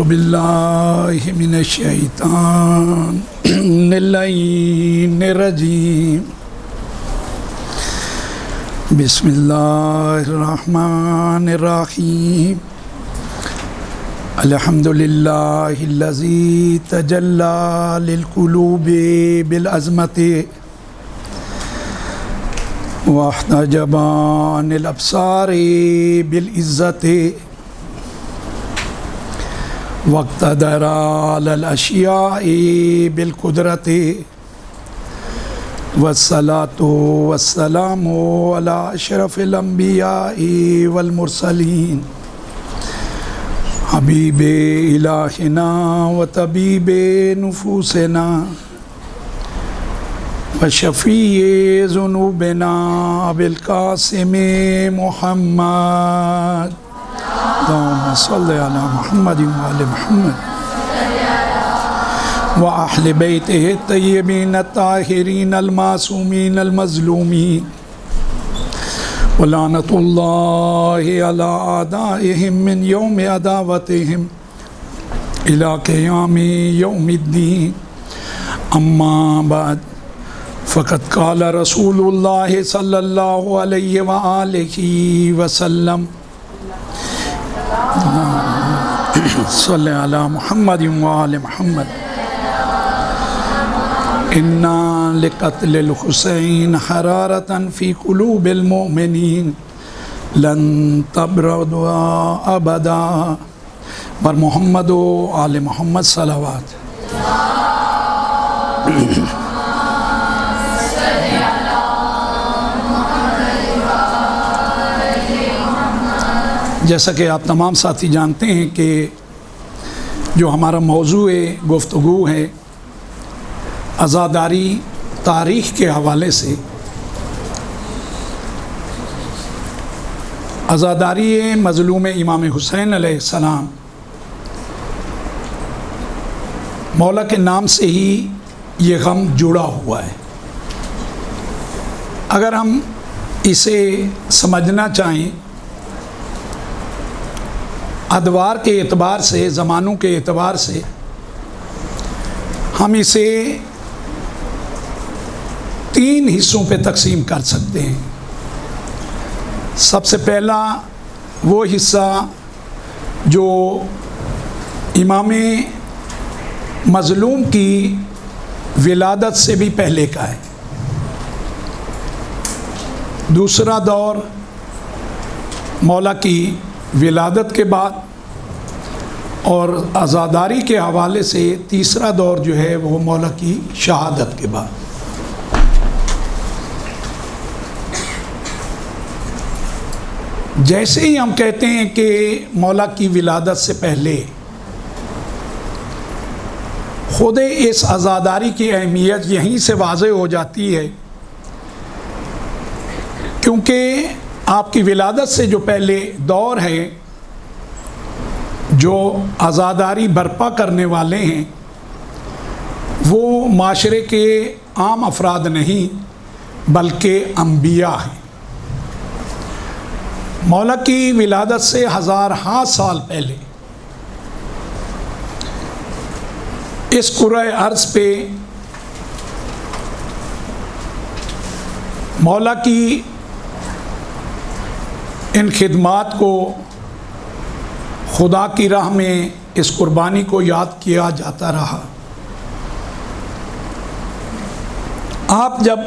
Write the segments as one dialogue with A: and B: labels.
A: باللہ من الشیطان اللعین الرجیم بسم اللہ الرحمن الرحیم الحمدللہ الذی تجلی للقلوب بالعظمت واحتجب عن الابصار بالعزت واقتدر علی الاشیاء بالقدرت والصلاة والسلام علی اشرف الانبیاء والمرسلین حبیب الہنا و طبیب نفوسنا وشفیع ذنوبنا بالقاسم محمد اللهم صل على محمد وآل محمد وأهل بيته الطيبين الطاهرين المعصومين المظلومين ولعنة الله على أعدائهم من يوم عداوتهم إلى قيام يوم الدين أما بعد فقد قال رسول الله صلى الله عليه وآله وسلم صلی علی محمد وآل محمد ان لقتل الحسین حرارۃ فی قلوب المؤمنین لن تبرد ابدا بر محمد و آل محمد صلوات۔ جیسا کہ آپ تمام ساتھی جانتے ہیں کہ جو ہمارا موضوع گفتگو ہے عزاداری تاریخ کے حوالے سے، عزاداری مظلوم امام حسین علیہ السلام، مولا کے نام سے ہی یہ غم جڑا ہوا ہے۔ اگر ہم اسے سمجھنا چاہیں ادوار کے اعتبار سے، زمانوں کے اعتبار سے، ہم اسے 3 حصوں پہ تقسیم کر سکتے ہیں۔ سب سے پہلا وہ حصہ جو امام مظلوم کی ولادت سے بھی پہلے کا ہے۔ دوسرا دور مولا کی ولادت کے بعد، اور عزاداری کے حوالے سے تیسرا دور جو ہے وہ مولا کی شہادت کے بعد۔ جیسے ہی ہم کہتے ہیں کہ مولا کی ولادت سے پہلے، خود اس عزاداری کی اہمیت یہیں سے واضح ہو جاتی ہے، کیونکہ آپ کی ولادت سے جو پہلے دور ہے، جو عزاداری برپا کرنے والے ہیں وہ معاشرے کے عام افراد نہیں بلکہ انبیاء ہیں۔ مولا کی ولادت سے ہزارہا سال پہلے اس کرۂ ارض پہ مولا کی ان خدمات کو، خدا کی راہ میں اس قربانی کو یاد کیا جاتا رہا۔ آپ جب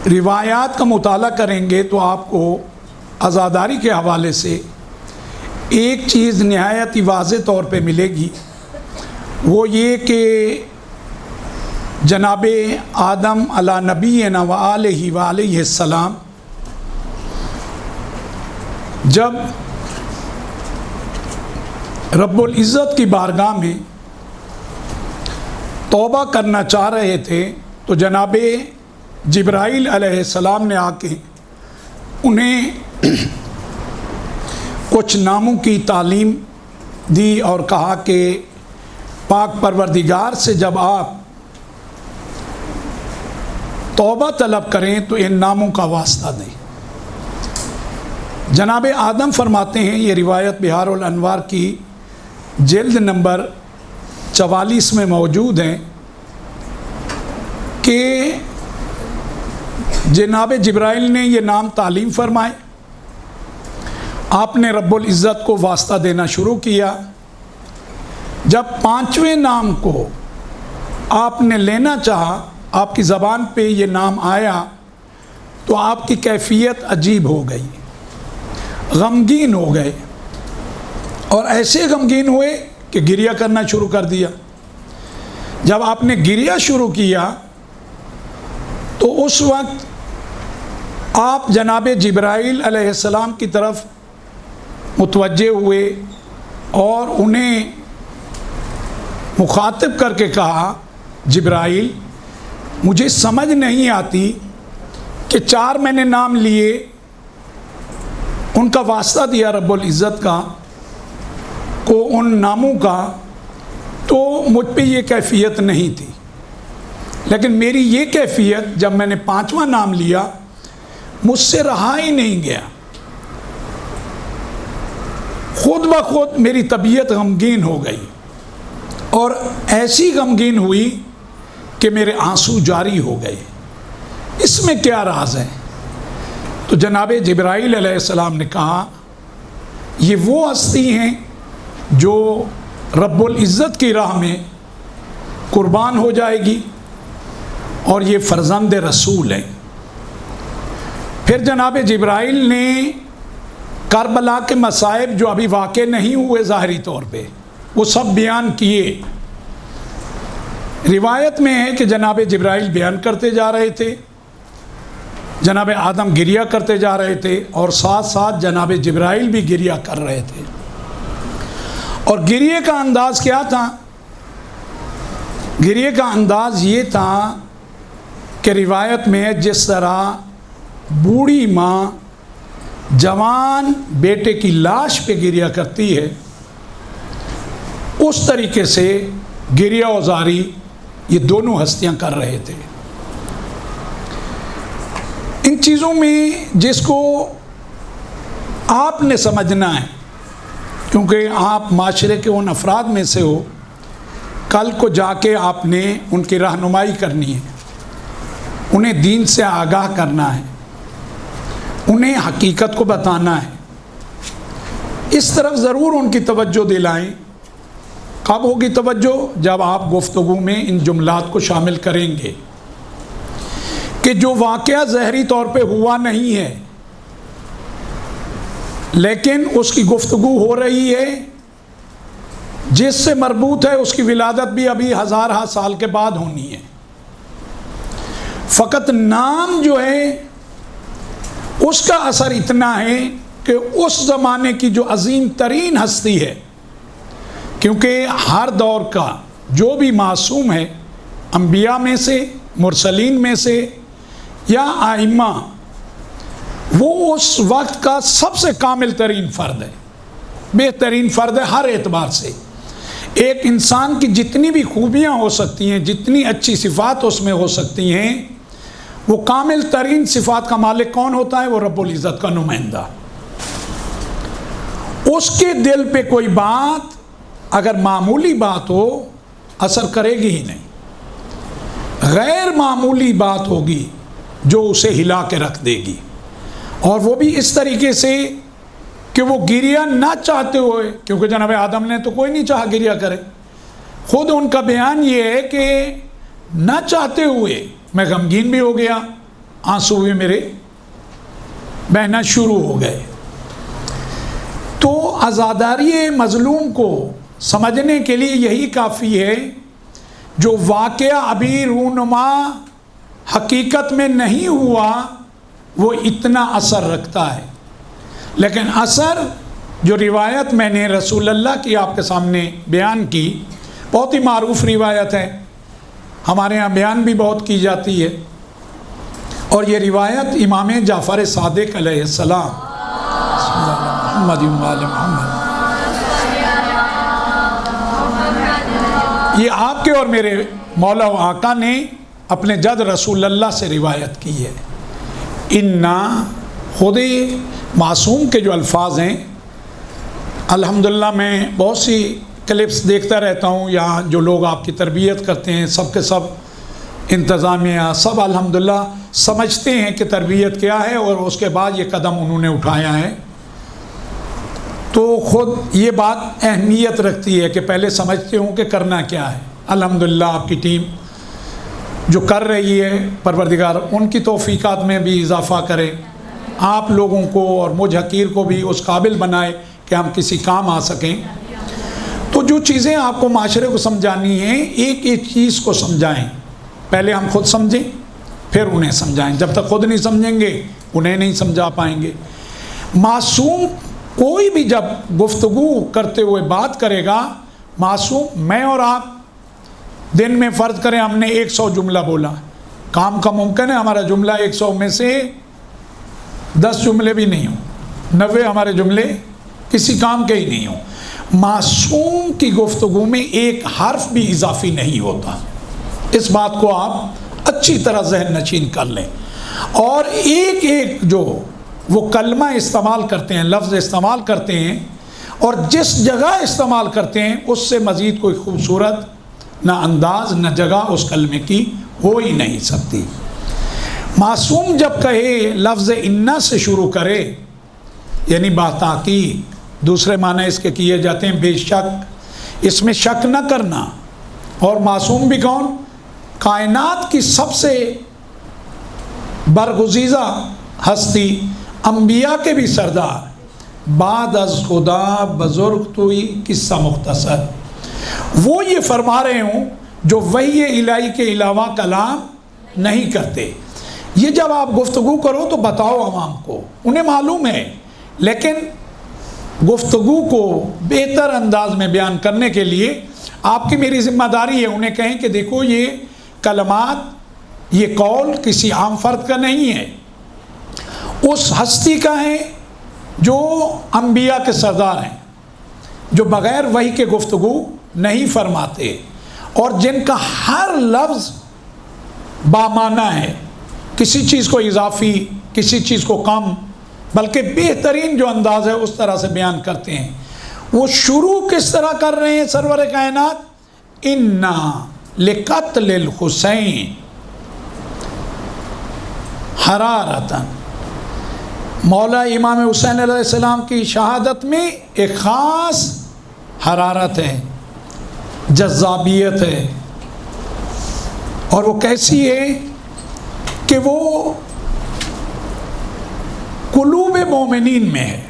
A: روایات کا مطالعہ کریں گے تو آپ کو عزاداری کے حوالے سے ایک چیز نہایت ہی واضح طور پہ ملے گی، وہ یہ کہ جناب آدم علی نبینا و آلہ و علیہ السلام جب رب العزت کی بارگاہ میں توبہ کرنا چاہ رہے تھے تو جناب جبرائیل علیہ السلام نے آ کے انہیں کچھ ناموں کی تعلیم دی اور کہا کہ پاک پروردگار سے جب آپ توبہ طلب کریں تو ان ناموں کا واسطہ دیں۔ جناب آدم فرماتے ہیں، یہ روایت بہار الانوار کی جلد نمبر 44 میں موجود ہے کہ جناب جبرائیل نے یہ نام تعلیم فرمائے، آپ نے رب العزت کو واسطہ دینا شروع کیا۔ جب 5ویں نام کو آپ نے لینا چاہا، آپ کی زبان پہ یہ نام آیا تو آپ کی کیفیت عجیب ہو گئی، غمگین ہو گئے، اور ایسے غمگین ہوئے کہ گریہ کرنا شروع کر دیا۔ جب آپ نے گریہ شروع کیا تو اس وقت آپ جناب جبرائیل علیہ السلام کی طرف متوجہ ہوئے اور انہیں مخاطب کر کے کہا، جبرائیل مجھے سمجھ نہیں آتی کہ 4 میں نے نام لیے، ان کا واسطہ دیا رب العزت کا کو ان ناموں کا، تو مجھ پہ یہ کیفیت نہیں تھی، لیکن میری یہ کیفیت جب میں نے 5واں نام لیا مجھ سے رہا ہی نہیں گیا، خود بخود میری طبیعت غمگین ہو گئی، اور ایسی غمگین ہوئی کہ میرے آنسو جاری ہو گئے۔ اس میں کیا راز ہے؟ تو جناب جبرائیل علیہ السلام نے کہا، یہ وہ ہستی ہیں جو رب العزت کی راہ میں قربان ہو جائے گی، اور یہ فرزند رسول ہیں۔ پھر جناب جبرائیل نے کربلا کے مصائب جو ابھی واقع نہیں ہوئے ظاہری طور پہ، وہ سب بیان کیے۔ روایت میں ہے کہ جناب جبرائیل بیان کرتے جا رہے تھے، جناب آدم گریہ کرتے جا رہے تھے، اور ساتھ ساتھ جناب جبرائیل بھی گریہ کر رہے تھے۔ اور گریہ کا انداز کیا تھا؟ گریہ کا انداز یہ تھا کہ روایت میں جس طرح بوڑھی ماں جوان بیٹے کی لاش پہ گریہ کرتی ہے، اس طریقے سے گریہ و زاری یہ دونوں ہستیاں کر رہے تھے۔ ان چیزوں میں جس کو آپ نے سمجھنا ہے، کیونکہ آپ معاشرے کے ان افراد میں سے ہو، کل کو جا کے آپ نے ان کی رہنمائی کرنی ہے، انہیں دین سے آگاہ کرنا ہے، انہیں حقیقت کو بتانا ہے، اس طرف ضرور ان کی توجہ دلائیں۔ کب ہوگی توجہ؟ جب آپ گفتگو میں ان جملات کو شامل کریں گے کہ جو واقعہ ظاہری طور پہ ہوا نہیں ہے لیکن اس کی گفتگو ہو رہی ہے، جس سے مربوط ہے اس کی ولادت بھی ابھی ہزارہ سال کے بعد ہونی ہے، فقط نام جو ہے اس کا اثر اتنا ہے کہ اس زمانے کی جو عظیم ترین ہستی ہے، کیونکہ ہر دور کا جو بھی معصوم ہے، انبیاء میں سے، مرسلین میں سے یا ائمہ، وہ اس وقت کا سب سے کامل ترین فرد ہے، بہترین فرد ہے ہر اعتبار سے۔ ایک انسان کی جتنی بھی خوبیاں ہو سکتی ہیں، جتنی اچھی صفات اس میں ہو سکتی ہیں، وہ کامل ترین صفات کا مالک کون ہوتا ہے؟ وہ رب العزت کا نمائندہ۔ اس کے دل پہ کوئی بات اگر معمولی بات ہو اثر کرے گی ہی نہیں، غیر معمولی بات ہوگی جو اسے ہلا کے رکھ دے گی، اور وہ بھی اس طریقے سے کہ وہ گریہ نہ چاہتے ہوئے، کیونکہ جناب آدم نے تو کوئی نہیں چاہا گریہ کرے، خود ان کا بیان یہ ہے کہ نہ چاہتے ہوئے میں غمگین بھی ہو گیا، آنسو بھی میرے بہنا شروع ہو گئے۔ تو عزاداری مظلوم کو سمجھنے کے لیے یہی کافی ہے، جو واقعہ ابھی رونما حقیقت میں نہیں ہوا وہ اتنا اثر رکھتا ہے، لیکن اثر جو روایت میں نے رسول اللہ کی آپ کے سامنے بیان کی، بہت ہی معروف روایت ہے، ہمارے ہاں بیان بھی بہت کی جاتی ہے، اور یہ روایت امام جعفر صادق علیہ السلام محمد محمد، یہ آپ کے اور میرے مولا و آقا نے اپنے جد رسول اللہ سے روایت کی ہے۔ اِنَّا خود ہی معصوم کے جو الفاظ ہیں، الحمدللہ میں بہت سی کلپس دیکھتا رہتا ہوں، یہاں جو لوگ آپ کی تربیت کرتے ہیں سب کے سب انتظامیہ سب الحمدللہ سمجھتے ہیں کہ تربیت کیا ہے، اور اس کے بعد یہ قدم انہوں نے اٹھایا ہے، تو خود یہ بات اہمیت رکھتی ہے کہ پہلے سمجھتے ہوں کہ کرنا کیا ہے۔ الحمدللہ آپ کی ٹیم جو کر رہی ہے، پروردگار ان کی توفیقات میں بھی اضافہ کرے، آپ لوگوں کو اور مجھ حقیر کو بھی اس قابل بنائے کہ ہم کسی کام آ سکیں۔ تو جو چیزیں آپ کو معاشرے کو سمجھانی ہیں، ایک ایک چیز کو سمجھائیں، پہلے ہم خود سمجھیں پھر انہیں سمجھائیں، جب تک خود نہیں سمجھیں گے انہیں نہیں سمجھا پائیں گے۔ معصوم کوئی بھی جب گفتگو کرتے ہوئے بات کرے گا، معصوم میں اور آپ دن میں فرض کریں ہم نے 100 جملہ بولا، کام کا ممکن ہے ہمارا جملہ 100 میں سے 10 جملے بھی نہیں ہوں، 90 ہمارے جملے کسی کام کے ہی نہیں ہوں۔ معصوم کی گفتگو میں ایک حرف بھی اضافی نہیں ہوتا، اس بات کو آپ اچھی طرح ذہن نشین کر لیں، اور ایک ایک جو وہ کلمہ استعمال کرتے ہیں، لفظ استعمال کرتے ہیں، اور جس جگہ استعمال کرتے ہیں اس سے مزید کوئی خوبصورت نہ انداز نہ جگہ اس کلمے کی ہو ہی نہیں سکتی۔ معصوم جب کہے لفظ انا سے شروع کرے، یعنی باتحقیق، دوسرے معنی اس کے کیے جاتے ہیں بے شک، اس میں شک نہ کرنا۔ اور معصوم بھی کون؟ کائنات کی سب سے برگزیدہ ہستی، انبیاء کے بھی سردار، بعد از خدا بزرگ توئی قصہ مختصر، وہ یہ فرما رہے ہوں جو وحی الہی کے علاوہ کلام نہیں کرتے۔ یہ جب آپ گفتگو کرو تو بتاؤ عوام کو، انہیں معلوم ہے، لیکن گفتگو کو بہتر انداز میں بیان کرنے کے لیے آپ کی میری ذمہ داری ہے انہیں کہیں کہ دیکھو یہ کلمات، یہ قول کسی عام فرد کا نہیں ہے، اس ہستی کا ہے جو انبیاء کے سردار ہیں، جو بغیر وحی کے گفتگو نہیں فرماتے، اور جن کا ہر لفظ بامعنی ہے، کسی چیز کو اضافی کسی چیز کو کم، بلکہ بہترین جو انداز ہے اس طرح سے بیان کرتے ہیں۔ وہ شروع کس طرح کر رہے ہیں سرور کائنات؟ انا لقتل الحسین حرارتاً، مولا امام حسین علیہ السلام کی شہادت میں ایک خاص حرارت ہے، جذابیت ہے، اور وہ کیسی ہے کہ وہ قلوب مومنین میں ہے،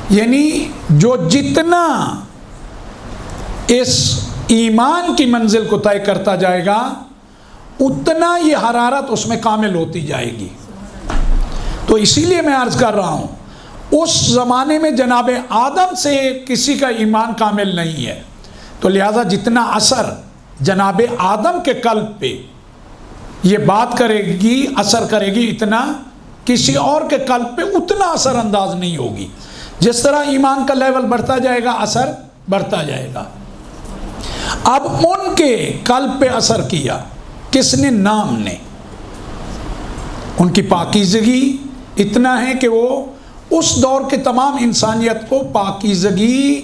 A: یعنی جو جتنا اس ایمان کی منزل کو طے کرتا جائے گا اتنا یہ حرارت اس میں کامل ہوتی جائے گی۔ تو اسی لیے میں عرض کر رہا ہوں اس زمانے میں جناب آدم سے کسی کا ایمان کامل نہیں ہے، تو لہذا جتنا اثر جناب آدم کے قلب پہ یہ بات کرے گی، اثر کرے گی، اتنا کسی اور کے قلب پہ اتنا اثر انداز نہیں ہوگی۔ جس طرح ایمان کا لیول بڑھتا جائے گا اثر بڑھتا جائے گا۔ اب ان کے قلب پہ اثر کیا کس نے؟ نام نے۔ ان کی پاکیزگی اتنا ہے کہ وہ اس دور کے تمام انسانیت کو پاکیزگی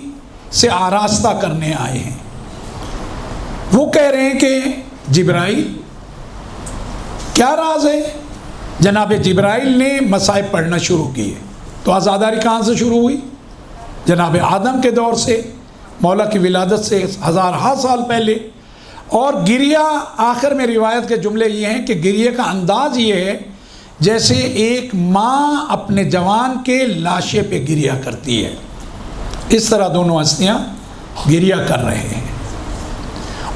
A: سے آراستہ کرنے آئے ہیں۔ وہ کہہ رہے ہیں کہ جبرائیل کیا راز ہے؟ جناب جبرائیل نے مصائب پڑھنا شروع کیے، تو آزاداری کہاں سے شروع ہوئی؟ جناب آدم کے دور سے، مولا کی ولادت سے ہزارہا سال پہلے۔ اور گریہ، آخر میں روایت کے جملے یہ ہیں کہ گریہ کا انداز یہ ہے جیسے ایک ماں اپنے جوان کے لاشے پہ گریہ کرتی ہے، اس طرح دونوں ہستیاں گریہ کر رہے ہیں۔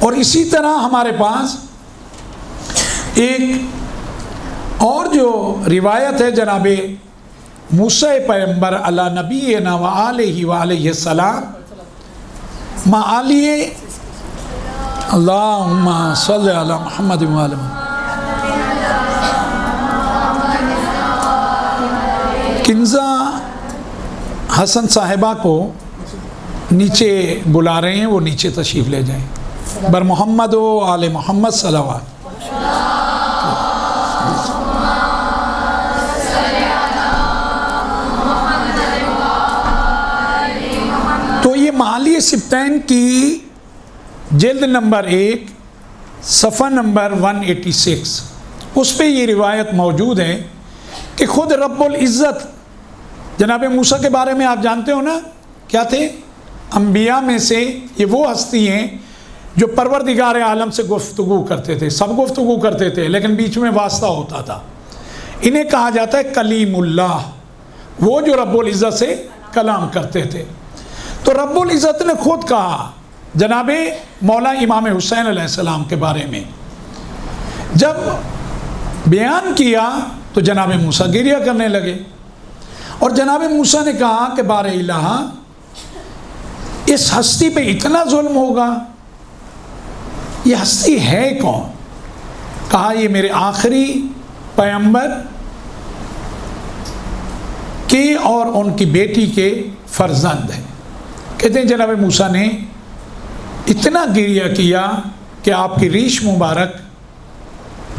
A: اور اسی طرح ہمارے پاس ایک اور جو روایت ہے جناب موسیٰ پیغمبر علی نبینا و آلہ و علیہ السلام معالی اللہم صلی علی محمد و آلہ محمد۔ کنزہ حسن صاحبہ کو نیچے بلا رہے ہیں، وہ نیچے تشریف لے جائیں۔ بر محمد و آل محمد صلوات۔ اربعین سبتین کی جلد نمبر 1 صفحہ نمبر 186، اس پہ یہ روایت موجود ہے کہ خود رب العزت جناب موسیٰ کے بارے میں آپ جانتے ہو نا، کیا تھے؟ انبیاء میں سے یہ وہ ہستی ہیں جو پروردگار عالم سے گفتگو کرتے تھے، سب گفتگو کرتے تھے لیکن بیچ میں واسطہ ہوتا تھا۔ انہیں کہا جاتا ہے کلیم اللہ، وہ جو رب العزت سے کلام کرتے تھے۔ تو رب العزت نے خود کہا جناب مولا امام حسین علیہ السلام کے بارے میں، جب بیان کیا تو جناب موسیٰ گریہ کرنے لگے، اور جناب موسیٰ نے کہا کہ بار الہ، اس ہستی پہ اتنا ظلم ہوگا، یہ ہستی ہے کون؟ کہا یہ میرے آخری پیغمبر کے اور ان کی بیٹی کے فرزند ہیں۔ کہتے ہیں جناب موسیٰ نے اتنا گریہ کیا کہ آپ کی ریش مبارک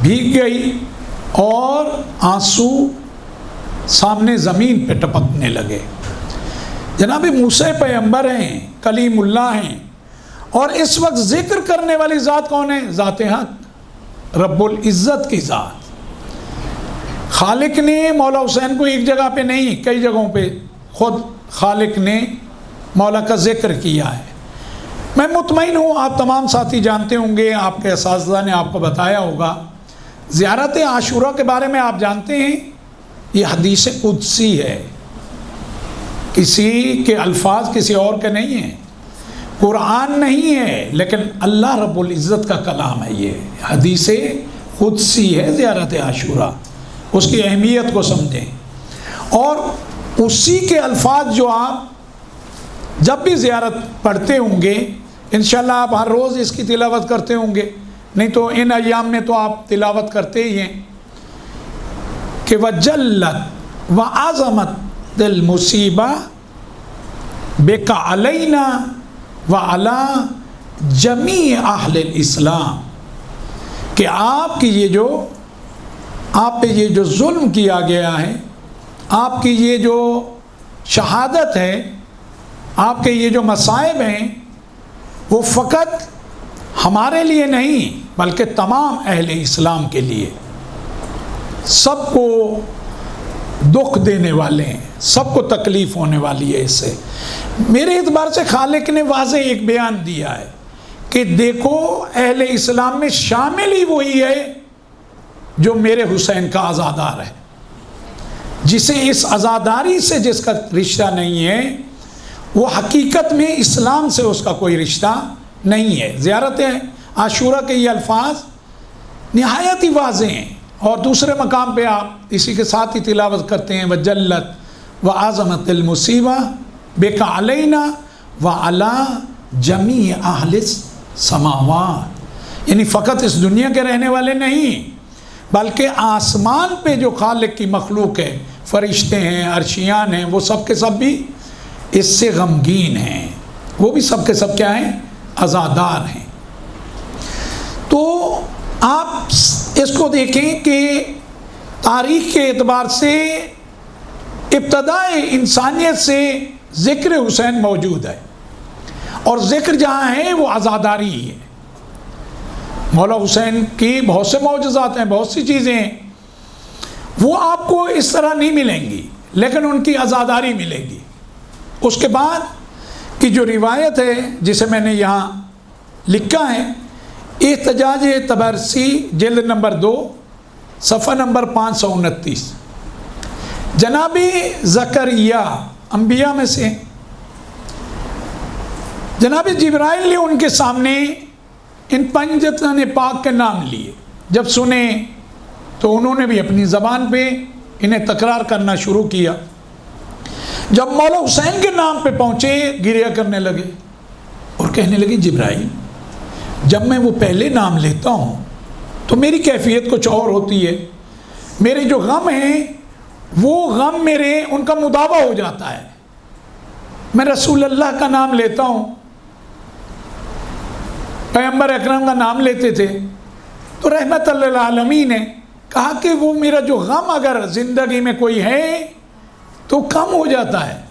A: بھیگ گئی اور آنسو سامنے زمین پہ ٹپکنے لگے۔ جناب موسیٰ پیغمبر ہیں، کلیم اللہ ہیں، اور اس وقت ذکر کرنے والی ذات کون ہے؟ ذات حق، رب العزت کی ذات۔ خالق نے مولا حسین کو ایک جگہ پہ نہیں، کئی جگہوں پہ خود خالق نے مولا کا ذکر کیا ہے۔ میں مطمئن ہوں آپ تمام ساتھی جانتے ہوں گے، آپ کے اساتذہ نے آپ کو بتایا ہوگا، زیارت عاشوراء کے بارے میں آپ جانتے ہیں، یہ حدیث قدسی ہے، کسی کے الفاظ کسی اور کے نہیں ہیں، قرآن نہیں ہے، لیکن اللہ رب العزت کا کلام ہے۔ یہ حدیث قدسی ہے زیارت عاشوراء، اس کی اہمیت کو سمجھیں، اور اسی کے الفاظ جو آپ جب بھی زیارت پڑھتے ہوں گے، انشاءاللہ آپ ہر روز اس کی تلاوت کرتے ہوں گے، نہیں تو ان ایام میں تو آپ تلاوت کرتے ہی ہیں کہ وَجَلَّتْ وَعَظَمَتْ الْمُصِیبَةُ بِكَ عَلَيْنَا وَعَلَى جَمِيعِ أَهْلِ الْإِسْلَامِ، کہ آپ پہ یہ جو ظلم کیا گیا ہے، آپ کی یہ جو شہادت ہے، آپ کے یہ جو مصائب ہیں، وہ فقط ہمارے لیے نہیں بلکہ تمام اہل اسلام کے لیے، سب کو دکھ دینے والے ہیں، سب کو تکلیف ہونے والی ہے اس سے۔ میرے اعتبار سے خالق نے واضح ایک بیان دیا ہے کہ دیکھو اہل اسلام میں شامل ہی وہی ہے جو میرے حسین کا عزادار ہے، جسے اس عزاداری سے جس کا رشتہ نہیں ہے، وہ حقیقت میں اسلام سے اس کا کوئی رشتہ نہیں ہے۔ زیارت عاشوراء کے یہ الفاظ نہایت ہی واضح ہیں، اور دوسرے مقام پہ آپ اسی کے ساتھ ہی تلاوت کرتے ہیں وَجَلَّتْ وَعَظَمَتِ الْمُصِیبَةُ بِكَ عَلَيْنَا وَعَلَى جَمِيعِ أَهْلِ السَّمَاوَاتِ، یعنی فقط اس دنیا کے رہنے والے نہیں بلکہ آسمان پہ جو خالق کی مخلوق ہے، فرشتے ہیں، عرشیان ہیں، وہ سب کے سب بھی اس سے غمگین ہیں، وہ بھی سب کے سب کیا ہیں؟ عزادار ہیں۔ تو آپ اس کو دیکھیں کہ تاریخ کے اعتبار سے ابتدائے انسانیت سے ذکر حسین موجود ہے، اور ذکر جہاں ہے وہ عزاداری ہی ہے۔ مولا حسین کی بہت سے معجزات ہیں، بہت سی چیزیں ہیں، وہ آپ کو اس طرح نہیں ملیں گی، لیکن ان کی عزاداری ملے گی۔ اس کے بعد کی جو روایت ہے جسے میں نے یہاں لکھا ہے، احتجاج طبرسی جلد نمبر 2 صفحہ نمبر 529، جناب زکریا انبیاء میں سے جناب جبرائیل نے ان کے سامنے ان 5 پاک کے نام لیے، جب سنے تو انہوں نے بھی اپنی زبان پہ انہیں تکرار کرنا شروع کیا۔ جب مولا حسین کے نام پہ پہنچے گریہ کرنے لگے اور کہنے لگے جبرائیل، جب میں وہ پہلے نام لیتا ہوں تو میری کیفیت کچھ اور ہوتی ہے، میرے جو غم ہیں وہ غم میرے ان کا مداوع ہو جاتا ہے۔ میں رسول اللہ کا نام لیتا ہوں، پیغمبر اکرم کا نام لیتے تھے، تو رحمت للعالمین نے کہا کہ وہ میرا جو غم اگر زندگی میں کوئی ہے تو کم ہو جاتا ہے۔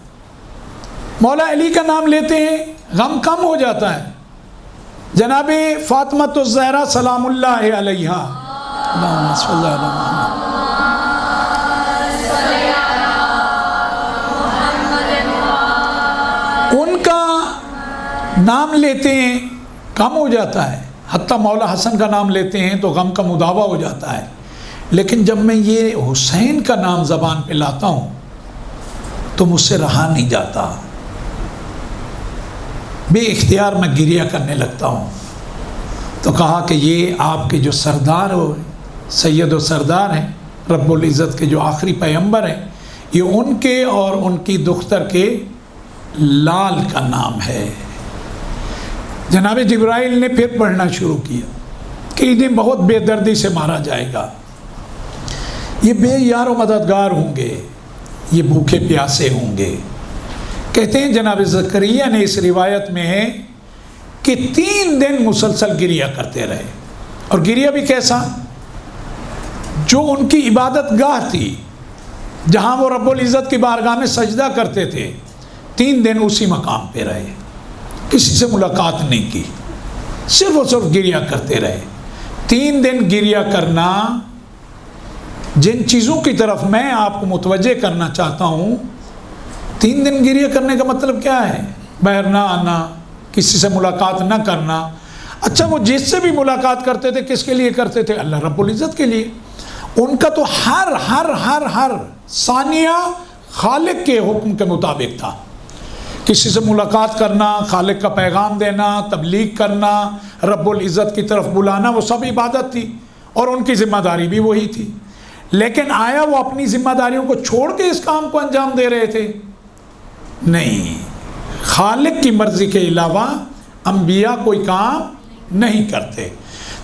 A: مولا علی کا نام لیتے ہیں، غم کم ہو جاتا ہے. جناب فاطمۃ الزہرا سلام اللہ علیہا، اللہم صلی علی محمد، ان کا نام لیتے ہیں کم ہو جاتا ہے. حتیٰ مولا حسن کا نام لیتے ہیں تو غم کا مداوع ہو جاتا ہے. لیکن جب میں یہ حسین کا نام زبان پہ لاتا ہوں تو مجھ سے رہا نہیں جاتا، بے اختیار میں گریہ کرنے لگتا ہوں. تو کہا کہ یہ آپ کے جو سردار ہو، سید و سردار ہیں، رب العزت کے جو آخری پیغمبر ہیں، یہ ان کے اور ان کی دختر کے لال کا نام ہے. جناب جبرائیل نے پھر پڑھنا شروع کیا کہ انہیں بہت بے دردی سے مارا جائے گا، یہ بے یار و مددگار ہوں گے، یہ بھوکے پیاسے ہوں گے. کہتے ہیں جناب زکریا نے اس روایت میں ہے کہ 3 دن مسلسل گریہ کرتے رہے. اور گریہ بھی کیسا؟ جو ان کی عبادت گاہ تھی، جہاں وہ رب العزت کی بارگاہ میں سجدہ کرتے تھے، 3 دن اسی مقام پہ رہے، کسی سے ملاقات نہیں کی، صرف اور صرف گریہ کرتے رہے. 3 دن گریہ کرنا، جن چیزوں کی طرف میں آپ کو متوجہ کرنا چاہتا ہوں، 3 دن گریہ کرنے کا مطلب کیا ہے؟ باہر نہ آنا، کسی سے ملاقات نہ کرنا. اچھا، وہ جس سے بھی ملاقات کرتے تھے کس کے لیے کرتے تھے؟ اللہ رب العزت کے لیے. ان کا تو ہر ثانیہ خالق کے حکم کے مطابق تھا. کسی سے ملاقات کرنا، خالق کا پیغام دینا، تبلیغ کرنا، رب العزت کی طرف بلانا، وہ سب عبادت تھی اور ان کی ذمہ داری بھی وہی تھی. لیکن آیا وہ اپنی ذمہ داریوں کو چھوڑ کے اس کام کو انجام دے رہے تھے؟ نہیں. خالق کی مرضی کے علاوہ انبیاء کوئی کام نہیں کرتے.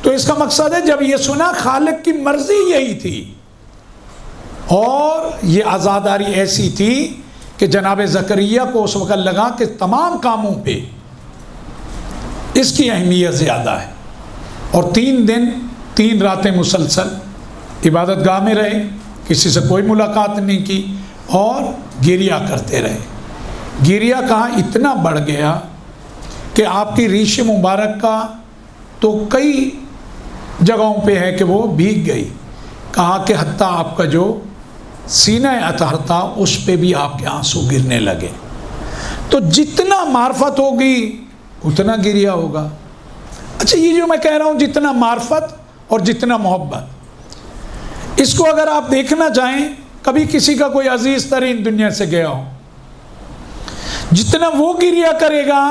A: تو اس کا مقصد ہے جب یہ سنا خالق کی مرضی یہی تھی اور یہ عزاداری ایسی تھی کہ جناب زکریا کو اس وقت لگا کہ تمام کاموں پہ اس کی اہمیت زیادہ ہے. اور 3 دن 3 راتیں مسلسل عبادت گاہ میں رہے، کسی سے کوئی ملاقات نہیں کی اور گریہ کرتے رہے. گریہ کہاں اتنا بڑھ گیا کہ آپ کی ریش مبارک کا تو کئی جگہوں پہ ہے کہ وہ بھیگ گئی. کہا کہ حتیٰ آپ کا جو سینہ اطہر تھا اس پہ بھی آپ کے آنسو گرنے لگے. تو جتنا معرفت ہوگی اتنا گریہ ہوگا. اچھا، یہ جو میں کہہ رہا ہوں جتنا معرفت اور جتنا محبت، اس کو اگر آپ دیکھنا چاہیں، کبھی کسی کا کوئی عزیز ترین دنیا سے گیا ہو، جتنا وہ گریہ کرے گا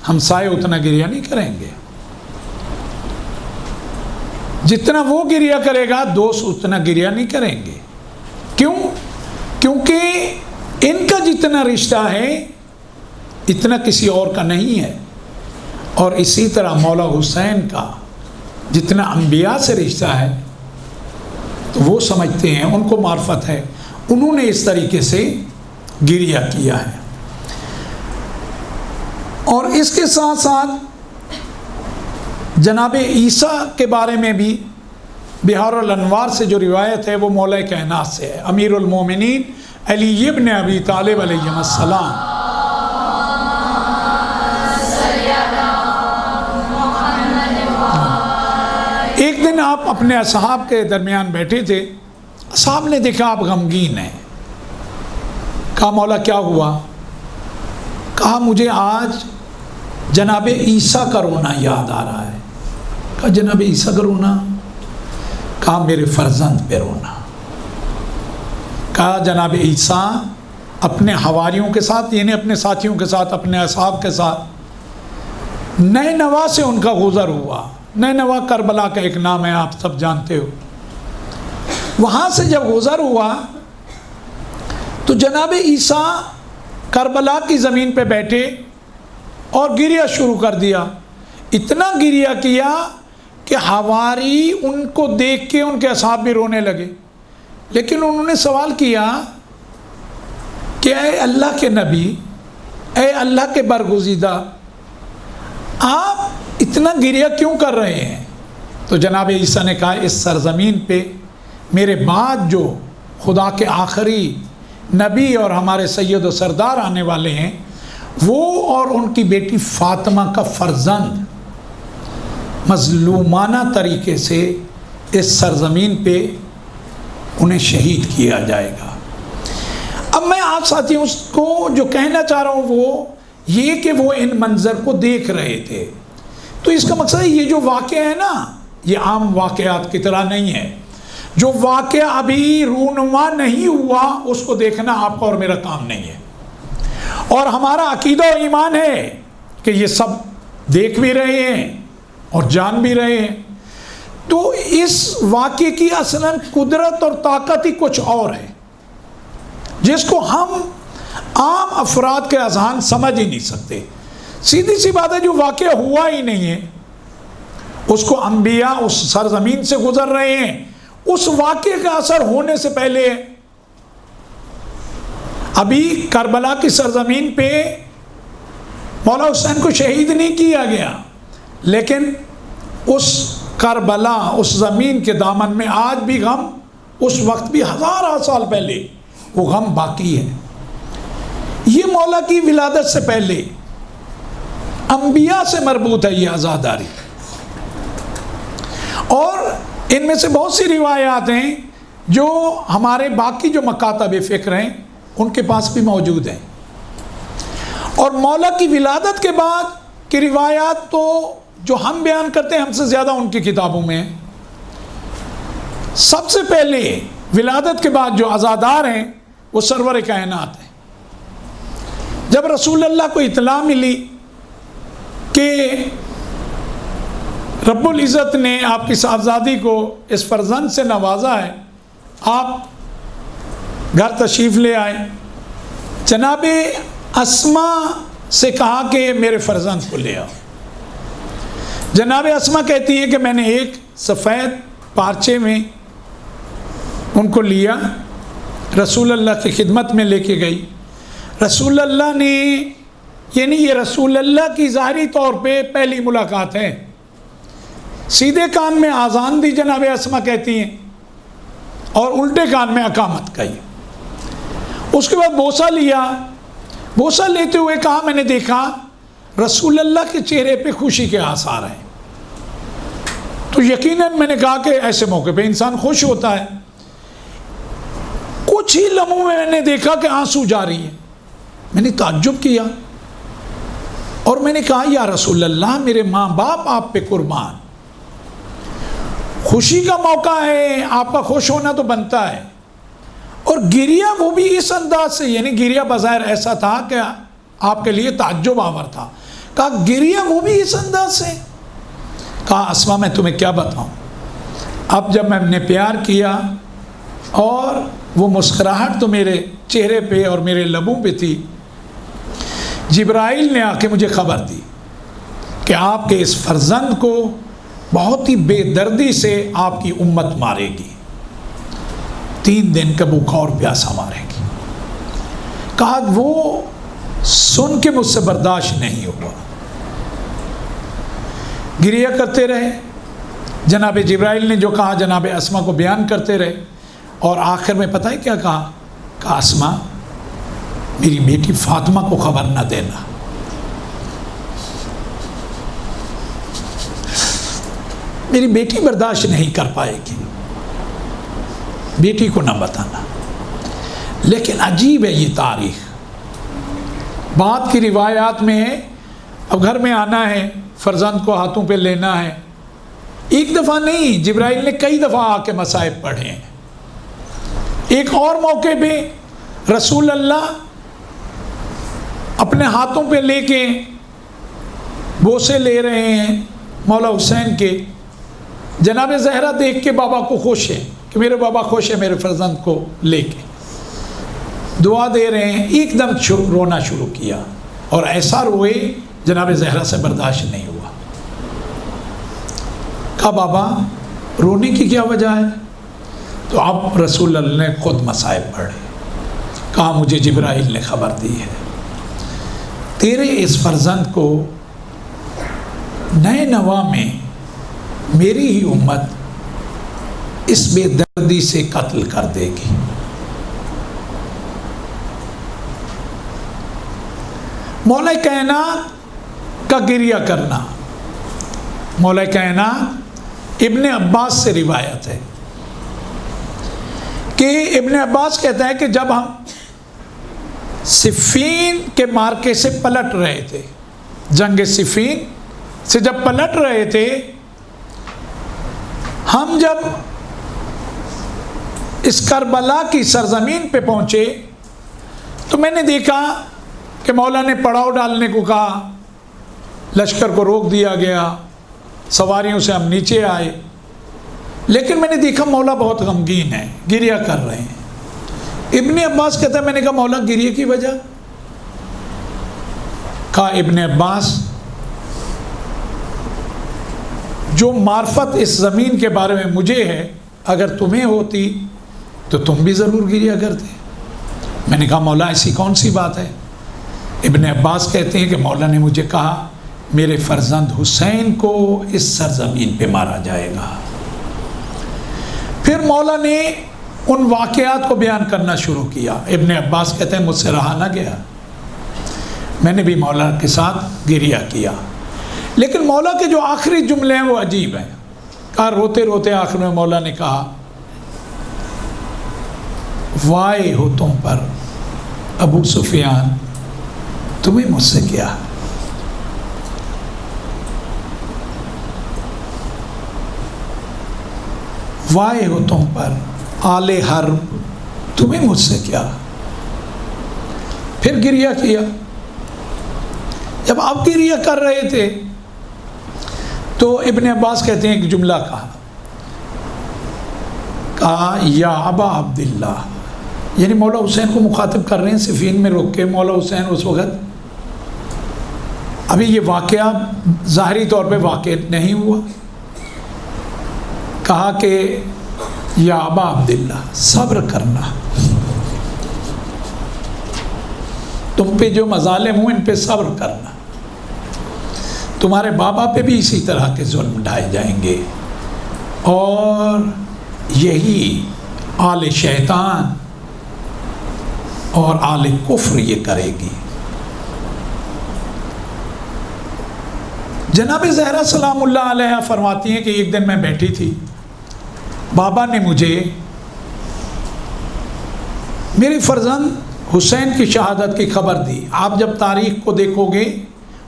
A: ہمسائے اتنا گریہ نہیں کریں گے. جتنا وہ گریہ کرے گا دوست اتنا گریہ نہیں کریں گے. کیوں؟ کیونکہ ان کا جتنا رشتہ ہے اتنا کسی اور کا نہیں ہے. اور اسی طرح مولا حسین کا جتنا انبیاء سے رشتہ ہے تو وہ سمجھتے ہیں، ان کو معرفت ہے، انہوں نے اس طریقے سے گریہ کیا ہے. اور اس کے ساتھ ساتھ جناب عیسیٰ کے بارے میں بھی بہار الانوار سے جو روایت ہے وہ مولا کائنات سے ہے. امیر المومنین علی ابن ابی طالب علیہ السلام ایک دن آپ اپنے اصحاب کے درمیان بیٹھے تھے. اصحاب نے دیکھا آپ غمگین ہیں. کہا مولا کیا ہوا؟ کہا مجھے آج جناب عیسیٰ کا رونا یاد آ رہا ہے. کہا جناب عیسیٰ کا رونا؟ کہا میرے فرزند پہ رونا. کہا جناب عیسیٰ اپنے حواریوں کے ساتھ، یعنی اپنے ساتھیوں کے ساتھ، اپنے اصحاب کے ساتھ نینوا سے ان کا گزر ہوا. نینوا کربلا کا ایک نام ہے، آپ سب جانتے ہو. وہاں سے جب گزر ہوا تو جناب عیسیٰ کربلا کی زمین پہ بیٹھے اور گریہ شروع کر دیا. اتنا گریہ کیا کہ حواری ان کو دیکھ کے ان کے اصحاب بھی رونے لگے. لیکن انہوں نے سوال کیا کہ اے اللہ کے نبی، اے اللہ کے برگزیدہ، آپ اتنا گریہ کیوں کر رہے ہیں؟ تو جناب عیسیٰ نے کہا اس سرزمین پہ میرے بعد جو خدا کے آخری نبی اور ہمارے سید و سردار آنے والے ہیں وہ اور ان کی بیٹی فاطمہ کا فرزند مظلومانہ طریقے سے اس سرزمین پہ انہیں شہید کیا جائے گا۔ اب میں آپ ساتھیوں کو جو کہنا چاہ رہا ہوں وہ یہ کہ وہ ان منظر کو دیکھ رہے تھے، تو اس کا مقصد ہے یہ جو واقعہ ہے نا، یہ عام واقعات کی طرح نہیں ہے۔ جو واقعہ ابھی رونما نہیں ہوا اس کو دیکھنا آپ کا اور میرا کام نہیں ہے، اور ہمارا عقیدہ و ایمان ہے کہ یہ سب دیکھ بھی رہے ہیں اور جان بھی رہے ہیں۔ تو اس واقعے کی اصلاً قدرت اور طاقت ہی کچھ اور ہے، جس کو ہم عام افراد کے اذہان سمجھ ہی نہیں سکتے۔ سیدھی سی بات ہے، جو واقعہ ہوا ہی نہیں ہے اس کو انبیاء اس سرزمین سے گزر رہے ہیں، اس واقعے کا اثر ہونے سے پہلے ابھی کربلا کی سرزمین پہ مولا حسین کو شہید نہیں کیا گیا، لیکن اس کربلا، اس زمین کے دامن میں آج بھی غم، اس وقت بھی ہزارہ سال پہلے وہ غم باقی ہے۔ یہ مولا کی ولادت سے پہلے انبیاء سے مربوط ہے یہ عزاداری، اور ان میں سے بہت سی روایات ہیں جو ہمارے باقی جو مکاتب فکر ہیں ان کے پاس بھی موجود ہیں، اور مولا کی ولادت کے بعد کی روایات تو جو ہم بیان کرتے ہیں ہم سے زیادہ ان کی کتابوں میں ہیں۔ سب سے پہلے ولادت کے بعد جو عزادار ہیں وہ سرور کائنات ہیں۔ جب رسول اللہ کو اطلاع ملی کہ رب العزت نے آپ کی صاحبزادی کو اس فرزند سے نوازا ہے، آپ گھر تشریف لے آئے، جناب اسما سے کہا کہ میرے فرزند کو لے آؤ۔ جناب اسما کہتی ہیں کہ میں نے ایک سفید پارچے میں ان کو لیا، رسول اللہ کی خدمت میں لے کے گئی۔ رسول اللہ نے، یعنی یہ رسول اللہ کی ظاہری طور پہ پہلی ملاقات ہے، سیدھے کان میں آذان دی جناب اسما کہتی ہیں، اور الٹے کان میں اقامت کہی۔ اس کے بعد بوسہ لیا، بوسہ لیتے ہوئے کہا میں نے دیکھا رسول اللہ کے چہرے پہ خوشی کے آثار ہیں۔ تو یقیناً میں نے کہا کہ ایسے موقع پہ انسان خوش ہوتا ہے۔ کچھ ہی لمحوں میں نے دیکھا کہ آنسو جاری ہیں۔ میں نے تعجب کیا اور میں نے کہا یا رسول اللہ، میرے ماں باپ آپ پہ قربان، خوشی کا موقع ہے، آپ کا خوش ہونا تو بنتا ہے، اور گریا وہ بھی اس انداز سے، یعنی گریا بظاہر ایسا تھا کہ آپ کے لیے تعجب آور تھا۔ کہا گریا وہ بھی اس انداز سے؟ کہا اسما میں تمہیں کیا بتاؤں، اب جب میں نے پیار کیا اور وہ مسکراہٹ تو میرے چہرے پہ اور میرے لبوں پہ تھی، جبرائیل نے آ کے مجھے خبر دی کہ آپ کے اس فرزند کو بہت ہی بے دردی سے آپ کی امت مارے گی، 3 دن کا بھوکا اور پیاسا مارے گی۔ کہا وہ سن کے مجھ سے برداشت نہیں ہوا، گریہ کرتے رہے، جناب جبرائیل نے جو کہا جناب اسما کو بیان کرتے رہے، اور آخر میں پتہ ہے کیا کہا؟ کہا اسما میری بیٹی فاطمہ کو خبر نہ دینا۔ میری بیٹی برداشت نہیں کر پائے گی، بیٹی کو نہ بتانا۔ لیکن عجیب ہے یہ تاریخ، بات کی روایات میں ہے اب گھر میں آنا ہے، فرزند کو ہاتھوں پہ لینا ہے، ایک دفعہ نہیں، جبرائیل نے کئی دفعہ آ کے مصائب پڑھے ہیں۔ ایک اور موقع پہ رسول اللہ اپنے ہاتھوں پہ لے کے بوسے لے رہے ہیں مولا حسین کے، جناب زہرا دیکھ کے بابا کو خوش ہے کہ میرے بابا خوش ہے میرے فرزند کو لے کے، دعا دے رہے ہیں، ایک دم رونا شروع کیا، اور ایسا روئے جناب زہرا سے برداشت نہیں ہوا۔ کہا بابا رونے کی کیا وجہ ہے؟ تو اب رسول اللہ نے خود مصائب پڑھے، کہا مجھے جبرائیل نے خبر دی ہے تیرے اس فرزند کو نئے نوا میں میری ہی امت اس بے دردی سے قتل کر دے گی۔ مولا کائنات کا گریہ کرنا، مولا کائنات ابن عباس سے روایت ہے کہ ابن عباس کہتا ہے کہ جب ہم صفین کے معرکے سے پلٹ رہے تھے، جنگ صفین سے جب پلٹ رہے تھے، ہم جب اس کربلا کی سرزمین پہ پہنچے تو میں نے دیکھا کہ مولا نے پڑاؤ ڈالنے کو کہا، لشکر کو روک دیا گیا، سواریوں سے ہم نیچے آئے، لیکن میں نے دیکھا مولا بہت غمگین ہے، گریہ کر رہے ہیں۔ ابن عباس کہتا ہے میں نے کہا مولا گریہ کی وجہ؟ کہا ابن عباس جو معرفت اس زمین کے بارے میں مجھے ہے، اگر تمہیں ہوتی تو تم بھی ضرور گریہ کرتے۔ میں نے کہا مولا ایسی کون سی بات ہے؟ ابن عباس کہتے ہیں کہ مولا نے مجھے کہا میرے فرزند حسین کو اس سرزمین پہ مارا جائے گا۔ پھر مولا نے ان واقعات کو بیان کرنا شروع کیا۔ ابن عباس کہتے ہیں مجھ سے رہا نہ گیا، میں نے بھی مولا کے ساتھ گریہ کیا، لیکن مولا کے جو آخری جملے ہیں وہ عجیب ہیں۔ کہا روتے روتے آخر میں مولا نے کہا وائے ہو تم پر ابو سفیان، تمہیں مجھ سے کیا؟ وائے ہو تم پر آل حرب، تمہیں مجھ سے کیا؟ پھر گریہ کیا۔ جب آپ گریہ کر رہے تھے تو ابن عباس کہتے ہیں ایک جملہ کہا یا ابا عبداللہ، یعنی مولا حسین کو مخاطب کر رہے ہیں صفین میں روک کے۔ مولا حسین اس وقت ابھی یہ واقعہ ظاہری طور پہ واقع نہیں ہوا، کہا کہ یا ابا عبداللہ صبر کرنا، تم پہ جو مظالم ہوں ان پہ صبر کرنا، تمہارے بابا پہ بھی اسی طرح کے ظلم ڈھائے جائیں گے، اور یہی آل شیطان اور آل کفر یہ کرے گی۔ جناب زہرا سلام اللہ علیہ فرماتی ہیں کہ ایک دن میں بیٹھی تھی، بابا نے مجھے میری فرزند حسین کی شہادت کی خبر دی۔ آپ جب تاریخ کو دیکھو گے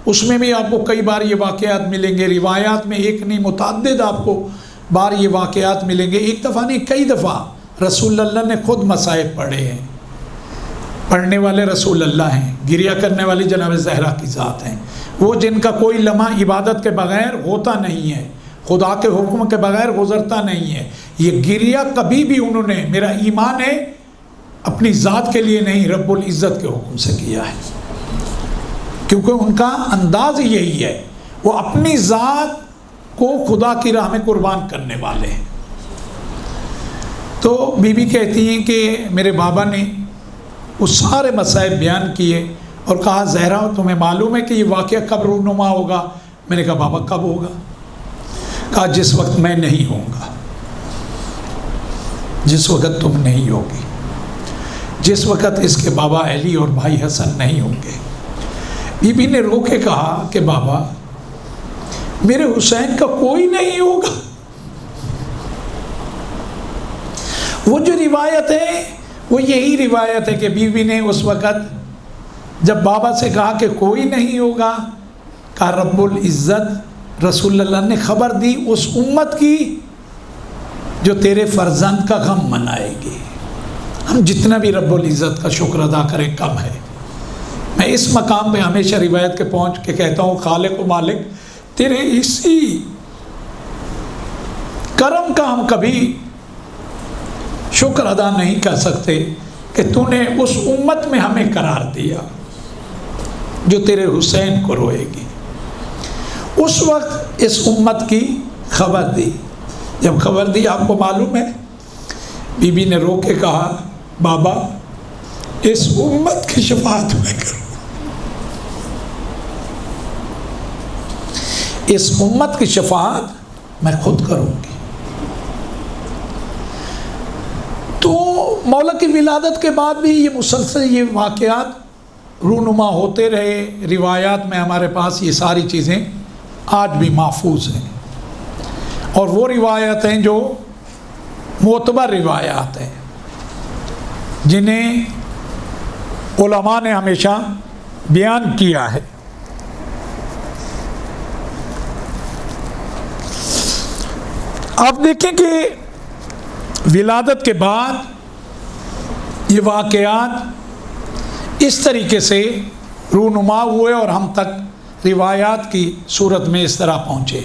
A: اس میں بھی آپ کو کئی بار یہ واقعات ملیں گے، روایات میں ایک نہیں متعدد آپ کو بار یہ واقعات ملیں گے، ایک دفعہ نہیں کئی دفعہ رسول اللہ نے خود مصائب پڑھے ہیں۔ پڑھنے والے رسول اللہ ہیں، گریہ کرنے والی جناب زہرا کی ذات ہیں، وہ جن کا کوئی لمحہ عبادت کے بغیر ہوتا نہیں ہے، خدا کے حکم کے بغیر گزرتا نہیں ہے۔ یہ گریہ کبھی بھی انہوں نے، میرا ایمان ہے، اپنی ذات کے لیے نہیں رب العزت کے حکم سے کیا ہے، کیونکہ ان کا انداز یہی ہے، وہ اپنی ذات کو خدا کی راہ میں قربان کرنے والے ہیں۔ تو بی بی کہتی ہیں کہ میرے بابا نے وہ سارے مصائب بیان کیے اور کہا زہرا تمہیں معلوم ہے کہ یہ واقعہ کب رونما ہوگا؟ میں نے کہا بابا کب ہوگا؟ کہا جس وقت میں نہیں ہوں گا، جس وقت تم نہیں ہوگی، جس وقت اس کے بابا علی اور بھائی حسن نہیں ہوں گے۔ بی بی نے رو کے کہا کہ بابا میرے حسین کا کوئی نہیں ہوگا۔ وہ جو روایت ہے وہ یہی روایت ہے کہ بی بی نے اس وقت جب بابا سے کہا کہ کوئی نہیں ہوگا، کہا رب العزت رسول اللہ نے خبر دی اس امت کی جو تیرے فرزند کا غم منائے گی۔ ہم جتنا بھی رب العزت کا شکر ادا کریں کم ہے۔ میں اس مقام پہ ہمیشہ روایت کے پہنچ کے کہتا ہوں خالق و مالک تیرے اسی کرم کا ہم کبھی شکر ادا نہیں کر سکتے کہ تو نے اس امت میں ہمیں قرار دیا جو تیرے حسین کو روئے گی۔ اس وقت اس امت کی خبر دی، جب خبر دی آپ کو معلوم ہے بی بی نے رو کے کہا بابا اس امت کی شفاعت میں کرو، اس امت کی شفاعت میں خود کروں گی۔ تو مولا کی ولادت کے بعد بھی یہ مسلسل یہ واقعات رونما ہوتے رہے، روایات میں ہمارے پاس یہ ساری چیزیں آج بھی محفوظ ہیں، اور وہ روایات ہیں جو معتبر روایات ہیں، جنہیں علماء نے ہمیشہ بیان کیا ہے۔ آپ دیکھیں کہ ولادت کے بعد یہ واقعات اس طریقے سے رونما ہوئے اور ہم تک روایات کی صورت میں اس طرح پہنچے۔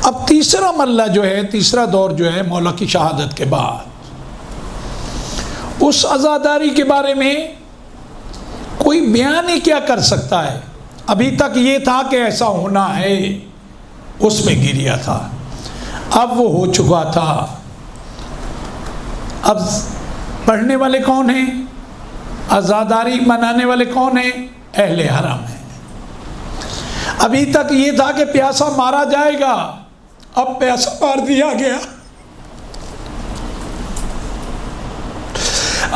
A: اب تیسرا مرحلہ جو ہے، تیسرا دور جو ہے مولا کی شہادت کے بعد، اس عزاداری کے بارے میں کوئی بیان ہی کیا کر سکتا ہے؟ ابھی تک یہ تھا کہ ایسا ہونا ہے، اس میں گریا تھا، اب وہ ہو چکا تھا۔ اب پڑھنے والے کون ہیں؟ عزاداری منانے والے کون ہیں؟ اہل حرم ہیں۔ ابھی تک یہ تھا کہ پیاسا مارا جائے گا، اب پیاسا مار دیا گیا۔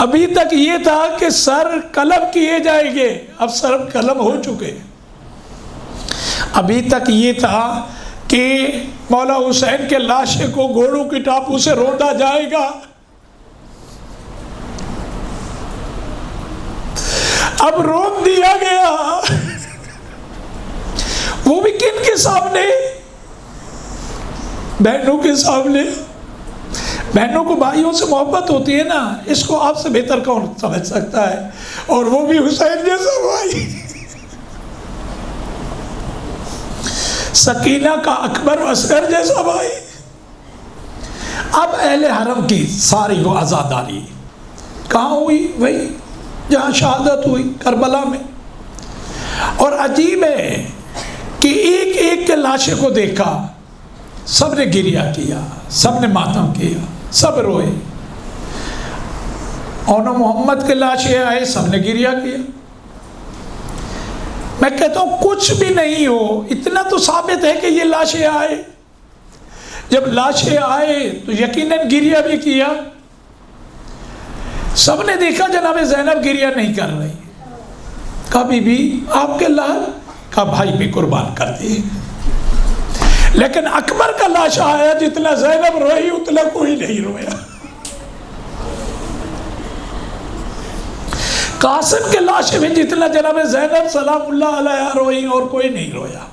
A: ابھی تک یہ تھا کہ سر قلم کیے جائیں گے، اب سر قلم ہو چکے۔ ابھی تک یہ تھا کہ مولا حسین کے لاشے کو گھوڑوں کی ٹاپوں سے روندا جائے گا، اب روک دیا گیا۔ وہ بھی کن کے سامنے؟ بہنوں کے سامنے۔ بہنوں کو بھائیوں سے محبت ہوتی ہے نا، اس کو آپ سے بہتر کون سمجھ سکتا ہے؟ اور وہ بھی حسین جیسا بھائی، سکینہ کا اکبر و اصغر جیسا بھائی۔ اب اہل حرم کی ساری وہ عزاداری کہاں ہوئی؟ وہی جہاں شہادت ہوئی، کربلا میں۔ اور عجیب ہے کہ ایک ایک کے لاشے کو دیکھا، سب نے گریہ کیا، سب نے ماتم کیا، سب روئے۔ اون محمد کے لاشے آئے، سب نے گریہ کیا۔ میں کہتا ہوں کچھ بھی نہیں ہو، اتنا تو ثابت ہے کہ یہ لاشیں آئے۔ جب لاشیں آئے تو یقیناً گریہ بھی کیا۔ سب نے دیکھا جناب زینب گریہ نہیں کر رہی، کبھی بھی آپ کے لال کا بھائی بھی قربان کر دیے، لیکن اکبر کا لاش آیا، جتنا زینب روئی اتنا کوئی نہیں رویا۔ قاسم کے لاش میں جتنا جناب زینب سلام اللہ علیہ روئی اور کوئی نہیں رویا۔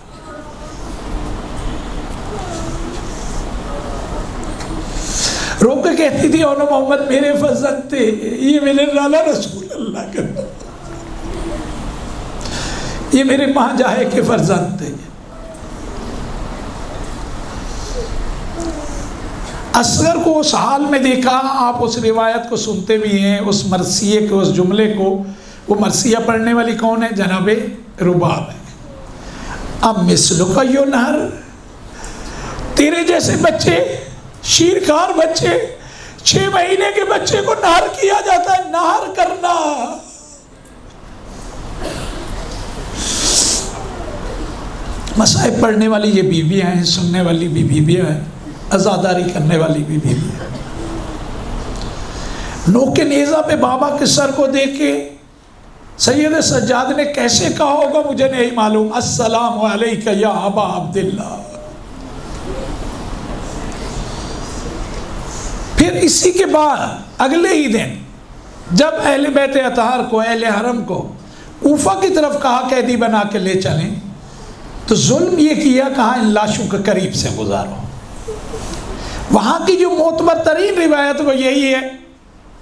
A: رو کے کہتی تھی اون محمد میرے فرزند تھے، یہ میرے لالا رسول اللہ کے، یہ میرے ماں جاہے کے فرزند تھے۔ اصغر کو اس حال میں دیکھا، آپ اس روایت کو سنتے بھی ہیں، اس مرثیے کے اس جملے کو۔ وہ مرثیہ پڑھنے والی کون ہے؟ جناب رباب ہے۔ اب مثلک ینہر، تیرے جیسے بچے، شیرخوار بچے، 6 مہینے کے بچے کو نہر کیا جاتا ہے، نہر کرنا۔ مصائب پڑھنے والی یہ بیویاں ہیں، سننے والی بھی بیویاں ہیں، عزاداری کرنے والی بھی بیویاں ہیں۔ نوک نیزہ پہ بابا کے سر کو دیکھ کے سید سجاد نے کیسے کہا ہوگا مجھے نہیں معلوم، السلام علیکہ یا ابا عبداللہ۔ پھر اسی کے بعد اگلے ہی دن جب اہل بیت اطہار کو، اہل حرم کو کوفہ کی طرف کہا قیدی بنا کے لے چلیں، تو ظلم یہ کیا، کہا ان لاشوں کے قریب سے گزارو۔ وہاں کی جو معتبر ترین روایت وہ یہی ہے،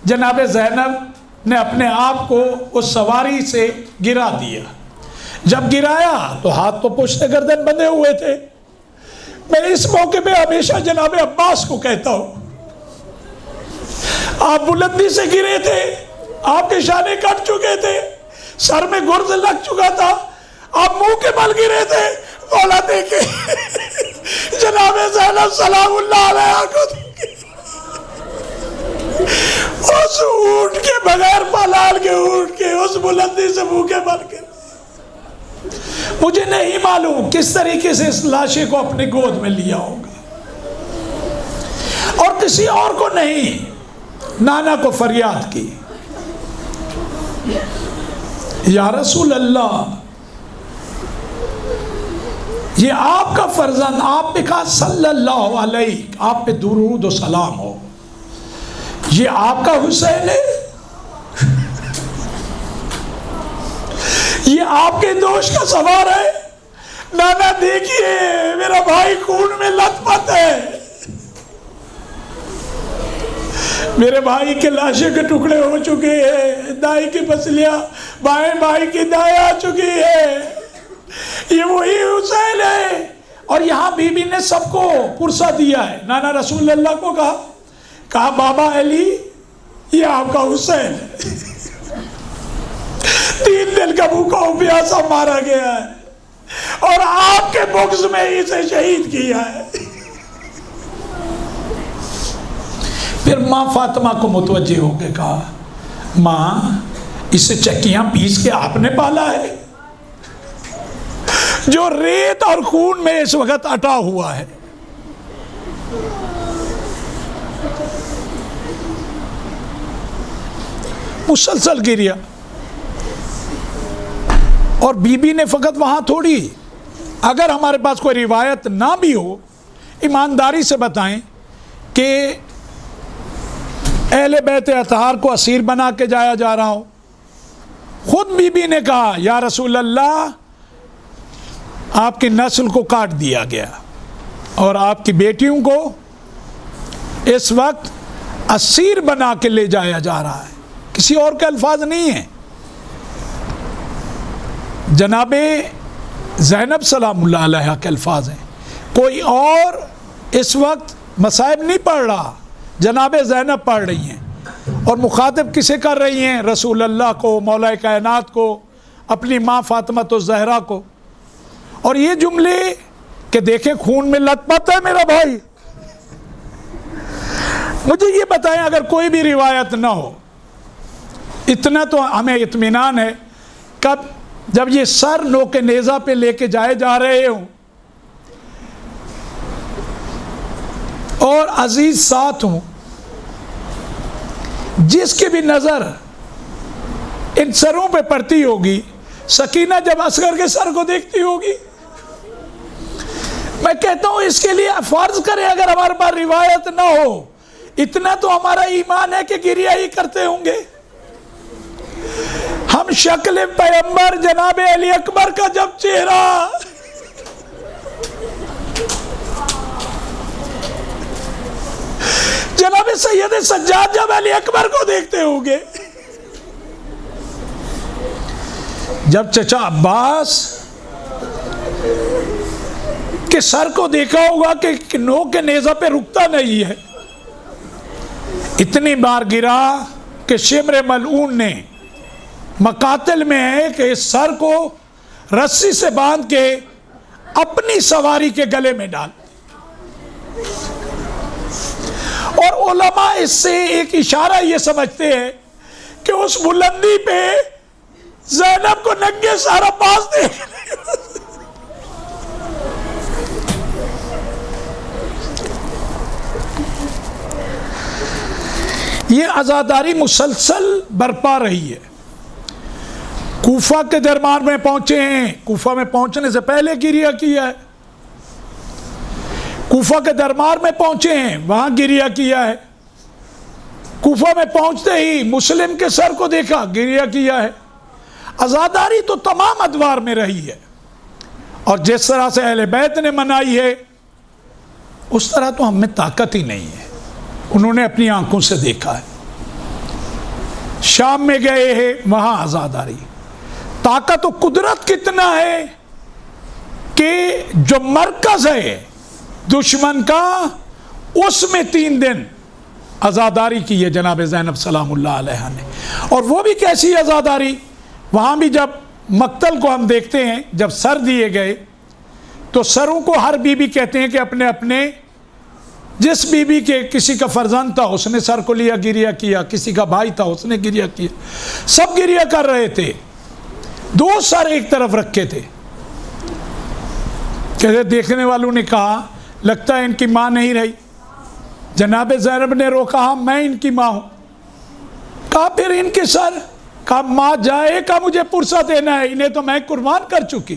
A: جناب زینب نے اپنے آپ کو اس سواری سے گرا دیا۔ جب گرایا تو ہاتھ تو پشت گردن بندھے ہوئے تھے۔ میں اس موقع پہ ہمیشہ جناب عباس کو کہتا ہوں، آپ بلندی سے گرے تھے، آپ کے شانے کٹ چکے تھے، سر میں گرز لگ چکا تھا، آپ منہ کے بل گرے تھے۔ مولا دیکھے جناب زینب سلام اللہ علیہ کو اس اونٹ کے بغیر، پالال کے اونٹ کے اس بلندی سے منہ کے بل گرے۔ مجھے نہیں معلوم کس طریقے سے اس لاشے کو اپنے گود میں لیا ہوگا، اور کسی اور کو نہیں، نانا کو فریاد کی۔ یا رسول اللہ یہ آپ کا فرزند، آپ نے کہا صلی اللہ علیہ، آپ پہ درود و سلام ہو، یہ آپ کا حسین ہے، یہ آپ کے دوش کا سوار ہے؟ نانا دیکھیے میرا بھائی خون میں لت پت ہے، میرے بھائی کے لاشیں کے ٹکڑے ہو چکے ہیں، دائی کی پسلیاں بائیں بھائی کی دائیں آ چکی ہے، یہ وہی حسین ہے۔ اور یہاں بی بی نے سب کو پرسہ دیا ہے، نانا رسول اللہ کو کہا بابا علی یہ آپ کا حسین ہے، 3 دن کا بھوکا پیاسا مارا گیا ہے اور آپ کے بغض میں اسے شہید کیا ہے۔ پھر ماں فاطمہ کو متوجہ ہو کے کہا ماں اسے چکیاں پیس کے آپ نے پالا ہے جو ریت اور خون میں اس وقت اٹا ہوا ہے۔ مسلسل گریا، اور بی بی نے فقط وہاں تھوڑی، اگر ہمارے پاس کوئی روایت نہ بھی ہو ایمانداری سے بتائیں کہ اہل بیت اطہار کو اسیر بنا کے جایا جا رہا ہو، خود بی بی نے کہا یا رسول اللہ آپ کی نسل کو کاٹ دیا گیا اور آپ کی بیٹیوں کو اس وقت اسیر بنا کے لے جایا جا رہا ہے، کسی اور کے الفاظ نہیں ہیں۔ جناب زینب سلام اللہ علیہ کے الفاظ ہیں، کوئی اور اس وقت مصائب نہیں پڑھ رہا، جناب زینب پڑھ رہی ہیں، اور مخاطب کسے کر رہی ہیں؟ رسول اللہ کو، مولا کائنات کو، اپنی ماں فاطمہ الزہرا کو۔ اور یہ جملے کہ دیکھیں خون میں لت پت ہے میرا بھائی، مجھے یہ بتائیں اگر کوئی بھی روایت نہ ہو، اتنا تو ہمیں اطمینان ہے، کب جب یہ سر نوک نیزہ پہ لے کے جائے جا رہے ہوں اور عزیز ساتھ ہوں، جس کی بھی نظر ان سروں پہ پڑتی ہوگی، سکینہ جب اصغر کے سر کو دیکھتی ہوگی، میں کہتا ہوں اس کے لیے فرض کریں اگر ہمارے پاس روایت نہ ہو، اتنا تو ہمارا ایمان ہے کہ گریہ ہی کرتے ہوں گے۔ ہم شکل پیغمبر جناب علی اکبر کا جب چہرہ جناب سید سجاد جب علی اکبر کو دیکھتے ہوں گے، جب چچا عباس کے سر کو دیکھا ہوگا کہ نوک کے نیزہ پہ رکتا نہیں ہے، اتنی بار گرا کہ شمر ملعون نے مقاتل میں ہے کہ اس سر کو رسی سے باندھ کے اپنی سواری کے گلے میں ڈال، اور علماء اس سے ایک اشارہ یہ سمجھتے ہیں کہ اس بلندی پہ زینب کو ننگے سارا پاس دیکھ یہ عزاداری مسلسل برپا رہی ہے۔ کوفہ کے دربار میں پہنچے ہیں، کوفہ میں پہنچنے سے پہلے گریہ کیا ہے، کوفہ کے دربار میں پہنچے ہیں وہاں گریہ کیا ہے، کوفہ میں پہنچتے ہی مسلم کے سر کو دیکھا گریہ کیا ہے۔ عزاداری تو تمام ادوار میں رہی ہے، اور جس طرح سے اہل بیت نے منائی ہے اس طرح تو ہم میں طاقت ہی نہیں ہے، انہوں نے اپنی آنکھوں سے دیکھا ہے۔ شام میں گئے ہیں وہاں عزاداری، طاقت و قدرت کتنا ہے کہ جو مرکز ہے دشمن کا اس میں 3 دن عزاداری کی ہے جناب زینب سلام اللہ علیہ نے۔ اور وہ بھی کیسی عزاداری، وہاں بھی جب مقتل کو ہم دیکھتے ہیں، جب سر دیے گئے تو سروں کو ہر بی بی کہتے ہیں کہ اپنے اپنے جس بی بی کے کسی کا فرزند تھا اس نے سر کو لیا گریہ کیا، کسی کا بھائی تھا اس نے گریہ کیا، سب گریہ کر رہے تھے، 2 سر ایک طرف رکھے تھے۔ کہتے دیکھنے والوں نے کہا لگتا ہے ان کی ماں نہیں رہی، جناب زینب نے روکا ہاں میں ان کی ماں ہوں، کہا پھر ان کے سر، کہا ماں جائے کا مجھے پرسہ دینا ہے، انہیں تو میں قربان کر چکی۔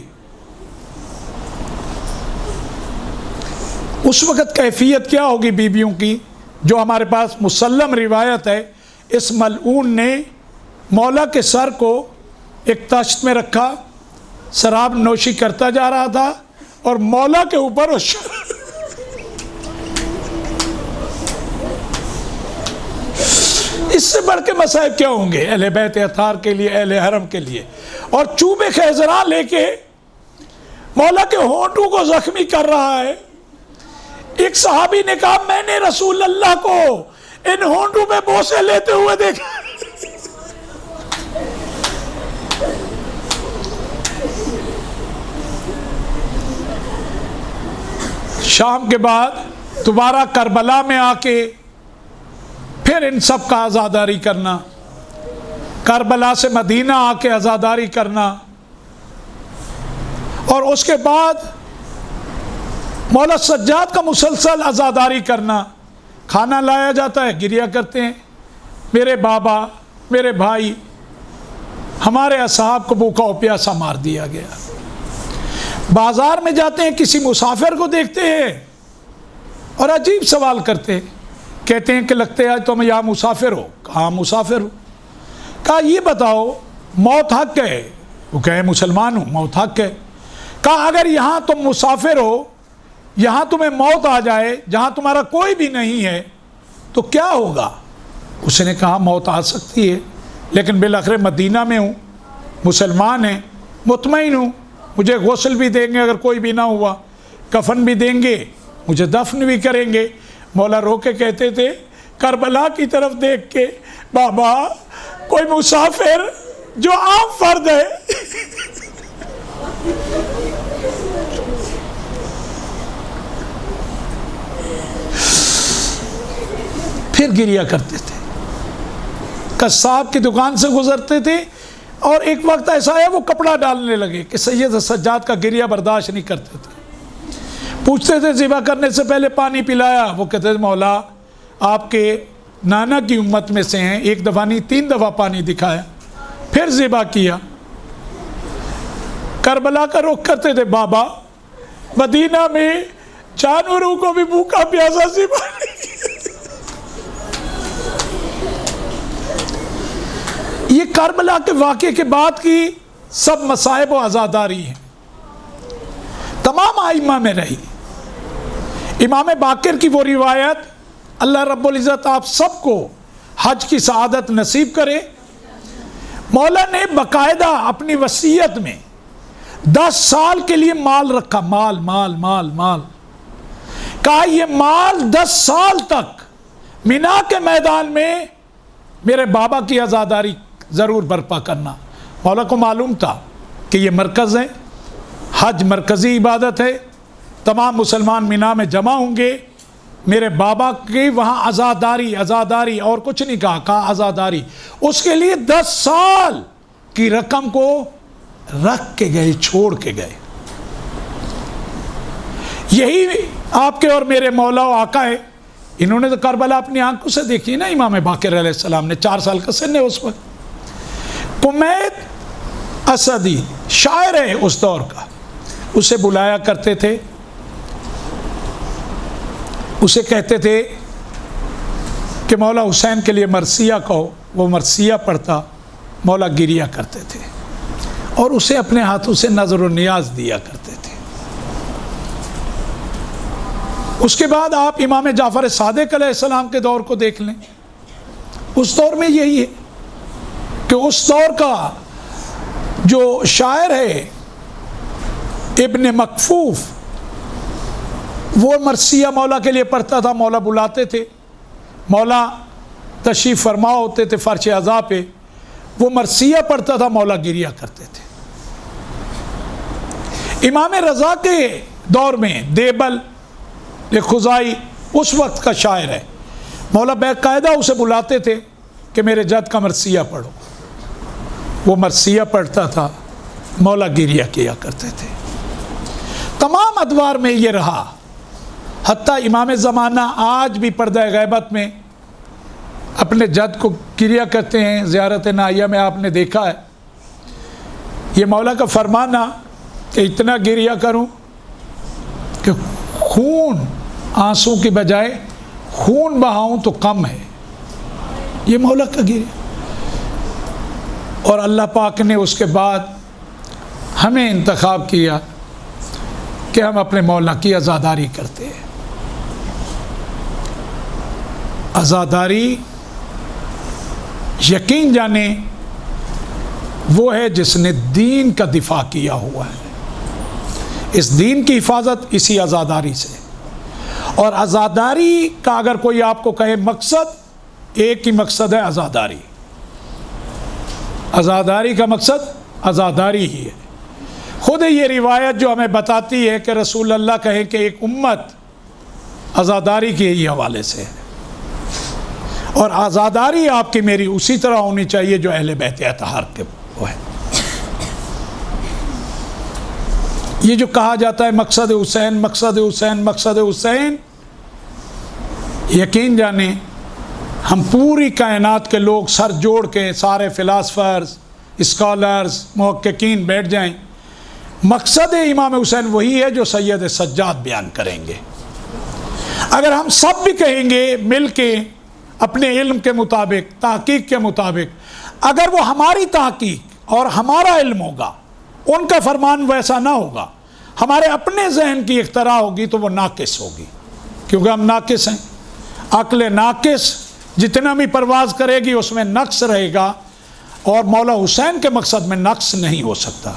A: اس وقت کیفیت کیا ہوگی بیویوں کی؟ جو ہمارے پاس مسلم روایت ہے، اس ملعون نے مولا کے سر کو ایک تشت میں رکھا، شراب نوشی کرتا جا رہا تھا اور مولا کے اوپر اس سے بڑھ کے مصائب کیا ہوں گے اہل بیت اطہار کے لیے، اہل حرم کے لیے؟ اور چوبے خیزران لے کے مولا کے ہونٹوں کو زخمی کر رہا ہے۔ ایک صحابی نے کہا میں نے رسول اللہ کو ان ہونٹوں میں بوسے لیتے ہوئے دیکھا۔ شام کے بعد دوبارہ کربلا میں آ کے پھر ان سب کا عزاداری کرنا، کربلا سے مدینہ آ کے عزاداری کرنا، اور اس کے بعد مولا سجاد کا مسلسل عزاداری کرنا۔ کھانا لایا جاتا ہے، گریہ کرتے ہیں، میرے بابا، میرے بھائی، ہمارے اصحاب کو بھوکا و پیاسا مار دیا گیا۔ بازار میں جاتے ہیں، کسی مسافر کو دیکھتے ہیں اور عجیب سوال کرتے ہیں، کہتے ہیں کہ لگتے ہیں تم یہاں مسافر ہو۔ کہاں مسافر ہو؟ کہا یہ بتاؤ موت حق ہے؟ وہ کہے مسلمان ہوں، موت حق ہے۔ کہا اگر یہاں تم مسافر ہو، یہاں تمہیں موت آ جائے جہاں تمہارا کوئی بھی نہیں ہے تو کیا ہوگا؟ اس نے کہا موت آ سکتی ہے، لیکن بالآخر مدینہ میں ہوں، مسلمان ہیں، مطمئن ہوں، مجھے غسل بھی دیں گے اگر کوئی بھی نہ ہوا، کفن بھی دیں گے، مجھے دفن بھی کریں گے۔ مولا رو کے کہتے تھے کربلا کی طرف دیکھ کے، بابا کوئی مسافر جو عام فرد ہے پھر گریہ کرتے تھے۔ قصاب کی دکان سے گزرتے تھے اور ایک وقت ایسا آیا وہ کپڑا ڈالنے لگے کہ سید سجاد کا گریہ برداشت نہیں کرتے تھے۔ پوچھتے تھے ذبح کرنے سے پہلے پانی پلایا؟ وہ کہتے تھے مولا آپ کے نانا کی امت میں سے ہیں، ایک دفعہ نہیں 3 دفعہ پانی دکھایا، پھر ذبح کیا۔ کربلا کا رخ کرتے تھے، بابا مدینہ میں جانوروں کو بھی بھوکا پیاسا ذبح یہ کربلا کے واقعے کے بعد کی سب مصائب و عزاداری ہیں، تمام ائمہ میں رہی۔ امام باقر کی وہ روایت، اللہ رب العزت آپ سب کو حج کی سعادت نصیب کرے، مولا نے باقاعدہ اپنی وصیت میں 10 سال کے لیے مال رکھا، مال مال مال مال، کہا یہ مال 10 سال تک مینا کے میدان میں میرے بابا کی عزاداری ضرور برپا کرنا۔ مولا کو معلوم تھا کہ یہ مرکز ہے، حج مرکزی عبادت ہے، تمام مسلمان مینا میں جمع ہوں گے، میرے بابا کی وہاں عزاداری اور کچھ نہیں کہا عزاداری، اس کے لیے 10 سال کی رقم کو رکھ کے گئے، چھوڑ کے گئے۔ یہی آپ کے اور میرے مولا و آقا ہے، انہوں نے تو کربلا اپنی آنکھوں سے دیکھی نا۔ امام باقر علیہ السلام نے 4 سال کا سن ہے اس وقت۔ کمید اسدی شاعر ہے اس دور کا، اسے بلایا کرتے تھے، اسے کہتے تھے کہ مولا حسین کے لیے مرثیہ کہو، وہ مرثیہ پڑھتا، مولا گریہ کرتے تھے اور اسے اپنے ہاتھوں سے نظر و نیاز دیا کرتے تھے۔ اس کے بعد آپ امام جعفر صادق علیہ السلام کے دور کو دیکھ لیں، اس دور میں یہی ہے کہ اس دور کا جو شاعر ہے ابن مکفوف، وہ مرثیہ مولا کے لیے پڑھتا تھا، مولا بلاتے تھے، مولا تشریف فرما ہوتے تھے فرش عزا پہ، وہ مرثیہ پڑھتا تھا، مولا گریہ کرتے تھے۔ امام رضا کے دور میں دیبل خزائی اس وقت کا شاعر ہے، مولا باقاعدہ اسے بلاتے تھے کہ میرے جد کا مرثیہ پڑھو، وہ مرثیہ پڑھتا تھا، مولا گریہ کیا کرتے تھے۔ تمام ادوار میں یہ رہا، حتیٰ امام زمانہ آج بھی پردہ غیبت میں اپنے جد کو کریا کرتے ہیں زیارت نائیہ میں، آپ نے دیکھا ہے یہ مولا کا فرمانا کہ اتنا گریہ کروں کہ خون آنسوں کی بجائے خون بہاؤں تو کم ہے، یہ مولا کا گریہ۔ اور اللہ پاک نے اس کے بعد ہمیں انتخاب کیا کہ ہم اپنے مولا کی عزاداری کرتے ہیں۔ عزاداری یقین جانے وہ ہے جس نے دین کا دفاع کیا ہوا ہے، اس دین کی حفاظت اسی عزاداری سے۔ اور عزاداری کا اگر کوئی آپ کو کہے مقصد، ایک ہی مقصد ہے عزاداری۔ عزاداری کا مقصد عزاداری ہی ہے۔ خود یہ روایت جو ہمیں بتاتی ہے کہ رسول اللہ کہیں کہ ایک امت عزاداری کے ہی حوالے سے ہے، اور عزاداری آپ کی میری اسی طرح ہونی چاہیے جو اہل بیت اطہار کے وہ ہے۔ یہ جو کہا جاتا ہے مقصد حسین، مقصد حسین، مقصد حسین، یقین جانیں ہم پوری کائنات کے لوگ سر جوڑ کے سارے فلاسفرز، اسکالرز، محققین بیٹھ جائیں، مقصد امام حسین وہی ہے جو سید سجاد بیان کریں گے۔ اگر ہم سب بھی کہیں گے مل کے اپنے علم کے مطابق، تحقیق کے مطابق، اگر وہ ہماری تحقیق اور ہمارا علم ہوگا، ان کا فرمان ویسا نہ ہوگا، ہمارے اپنے ذہن کی اختراع ہوگی تو وہ ناقص ہوگی، کیونکہ ہم ناقص ہیں۔ عقل ناقص جتنا بھی پرواز کرے گی اس میں نقص رہے گا، اور مولا حسین کے مقصد میں نقص نہیں ہو سکتا۔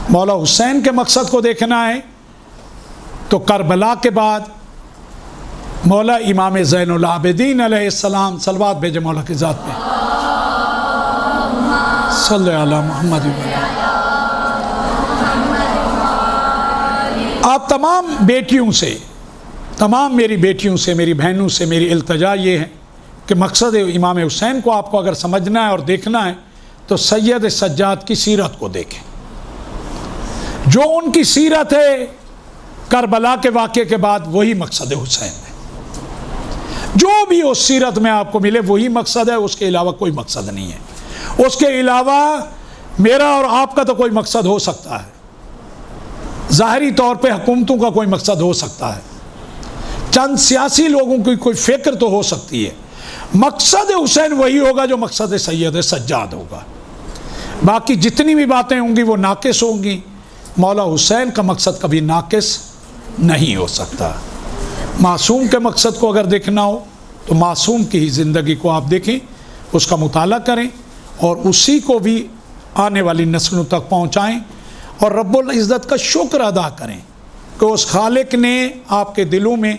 A: مولا حسین کے مقصد کو دیکھنا ہے تو کربلا کے بعد مولا امام زین العابدین علیہ السلام، صلوات بھیجے مولا کی ذات پہ، صلی علی محمد۔ آپ تمام بیٹیوں سے، تمام میری بیٹیوں سے، میری بہنوں سے میری التجا یہ ہے کہ مقصد امام حسین کو آپ کو اگر سمجھنا ہے اور دیکھنا ہے تو سید سجاد کی سیرت کو دیکھیں۔ جو ان کی سیرت ہے کربلا کے واقعے کے بعد وہی مقصد حسین ہے۔ جو بھی اس سیرت میں آپ کو ملے وہی مقصد ہے، اس کے علاوہ کوئی مقصد نہیں ہے۔ اس کے علاوہ میرا اور آپ کا تو کوئی مقصد ہو سکتا ہے، ظاہری طور پہ حکومتوں کا کوئی مقصد ہو سکتا ہے، چند سیاسی لوگوں کی کوئی فکر تو ہو سکتی ہے، مقصد حسین وہی ہوگا جو مقصد سید سجاد ہوگا۔ باقی جتنی بھی باتیں ہوں گی وہ ناقص ہوں گی، مولا حسین کا مقصد کبھی ناقص نہیں ہو سکتا۔ معصوم کے مقصد کو اگر دیکھنا ہو تو معصوم کی ہی زندگی کو آپ دیکھیں، اس کا مطالعہ کریں اور اسی کو بھی آنے والی نسلوں تک پہنچائیں، اور رب العزت کا شکر ادا کریں کہ اس خالق نے آپ کے دلوں میں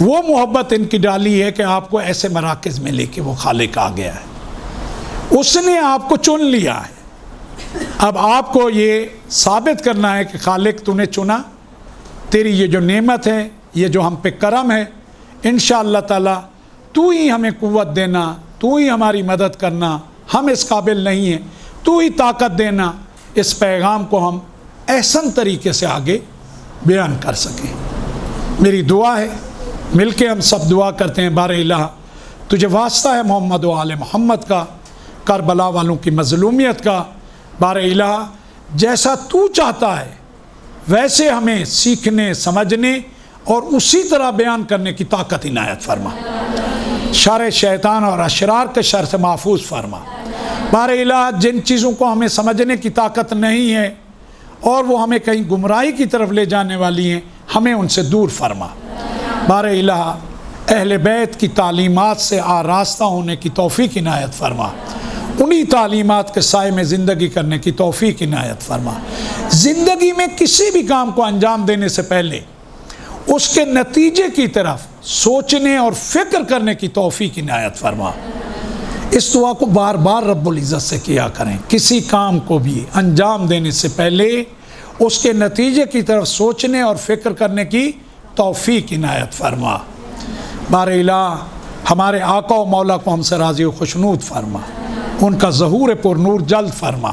A: وہ محبت ان کی ڈالی ہے کہ آپ کو ایسے مراکز میں لے کے وہ خالق آ گیا ہے، اس نے آپ کو چن لیا ہے۔ اب آپ کو یہ ثابت کرنا ہے کہ خالق تو نے چنا، تیری یہ جو نعمت ہے، یہ جو ہم پہ کرم ہے، انشاءاللہ تعالی تو ہی ہمیں قوت دینا، تو ہی ہماری مدد کرنا، ہم اس قابل نہیں ہیں، تو ہی طاقت دینا، اس پیغام کو ہم احسن طریقے سے آگے بیان کر سکیں۔ میری دعا ہے، مل کے ہم سب دعا کرتے ہیں، بار الہ تجھے واسطہ ہے محمد و آل محمد کا، کربلا والوں کی مظلومیت کا، بار الہ جیسا تو چاہتا ہے ویسے ہمیں سیکھنے، سمجھنے اور اسی طرح بیان کرنے کی طاقت عنایت فرما، شر شیطان اور اشرار کے شر سے محفوظ فرما۔ بار الہ جن چیزوں کو ہمیں سمجھنے کی طاقت نہیں ہے اور وہ ہمیں کہیں گمراہی کی طرف لے جانے والی ہیں، ہمیں ان سے دور فرما۔ بار الہ اہل بیت کی تعلیمات سے آراستہ ہونے کی توفیق عنایت فرما، انہی تعلیمات کے سائے میں زندگی کرنے کی توفیق عنایت فرما۔ زندگی میں کسی بھی کام کو انجام دینے سے پہلے اس کے نتیجے کی طرف سوچنے اور فکر کرنے کی توفیق عنایت فرما۔ اس دعا کو بار بار رب العزت سے کیا کریں، کسی کام کو بھی انجام دینے سے پہلے اس کے نتیجے کی طرف سوچنے اور فکر کرنے کی توفیق عنایت فرما۔ بار الہ ہمارے آقا و مولا کو ہم سے راضی و خوشنود فرما، ان کا ظہور پر نور جلد فرما،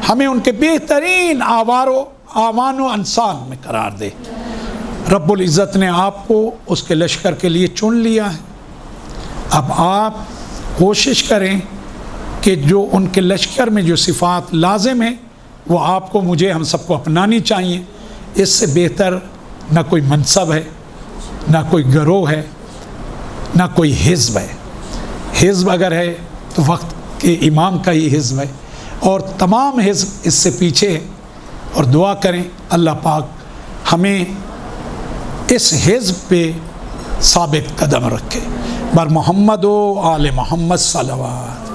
A: ہمیں ان کے بہترین آوان و انسان میں قرار دے۔ رب العزت نے آپ کو اس کے لشکر کے لیے چن لیا ہے، اب آپ کوشش کریں کہ جو ان کے لشکر میں جو صفات لازم ہیں وہ آپ کو مجھے ہم سب کو اپنانی چاہیے. اس سے بہتر نہ کوئی منصب ہے، نہ کوئی گروہ ہے، نہ کوئی حزب ہے. حزب اگر ہے تو وقت کے امام کا ہی حزب ہے، اور تمام حزب اس سے پیچھے ہے. اور دعا کریں اللہ پاک ہمیں اس حزب پہ ثابت قدم رکھے. بر محمد و آل محمد صلوات.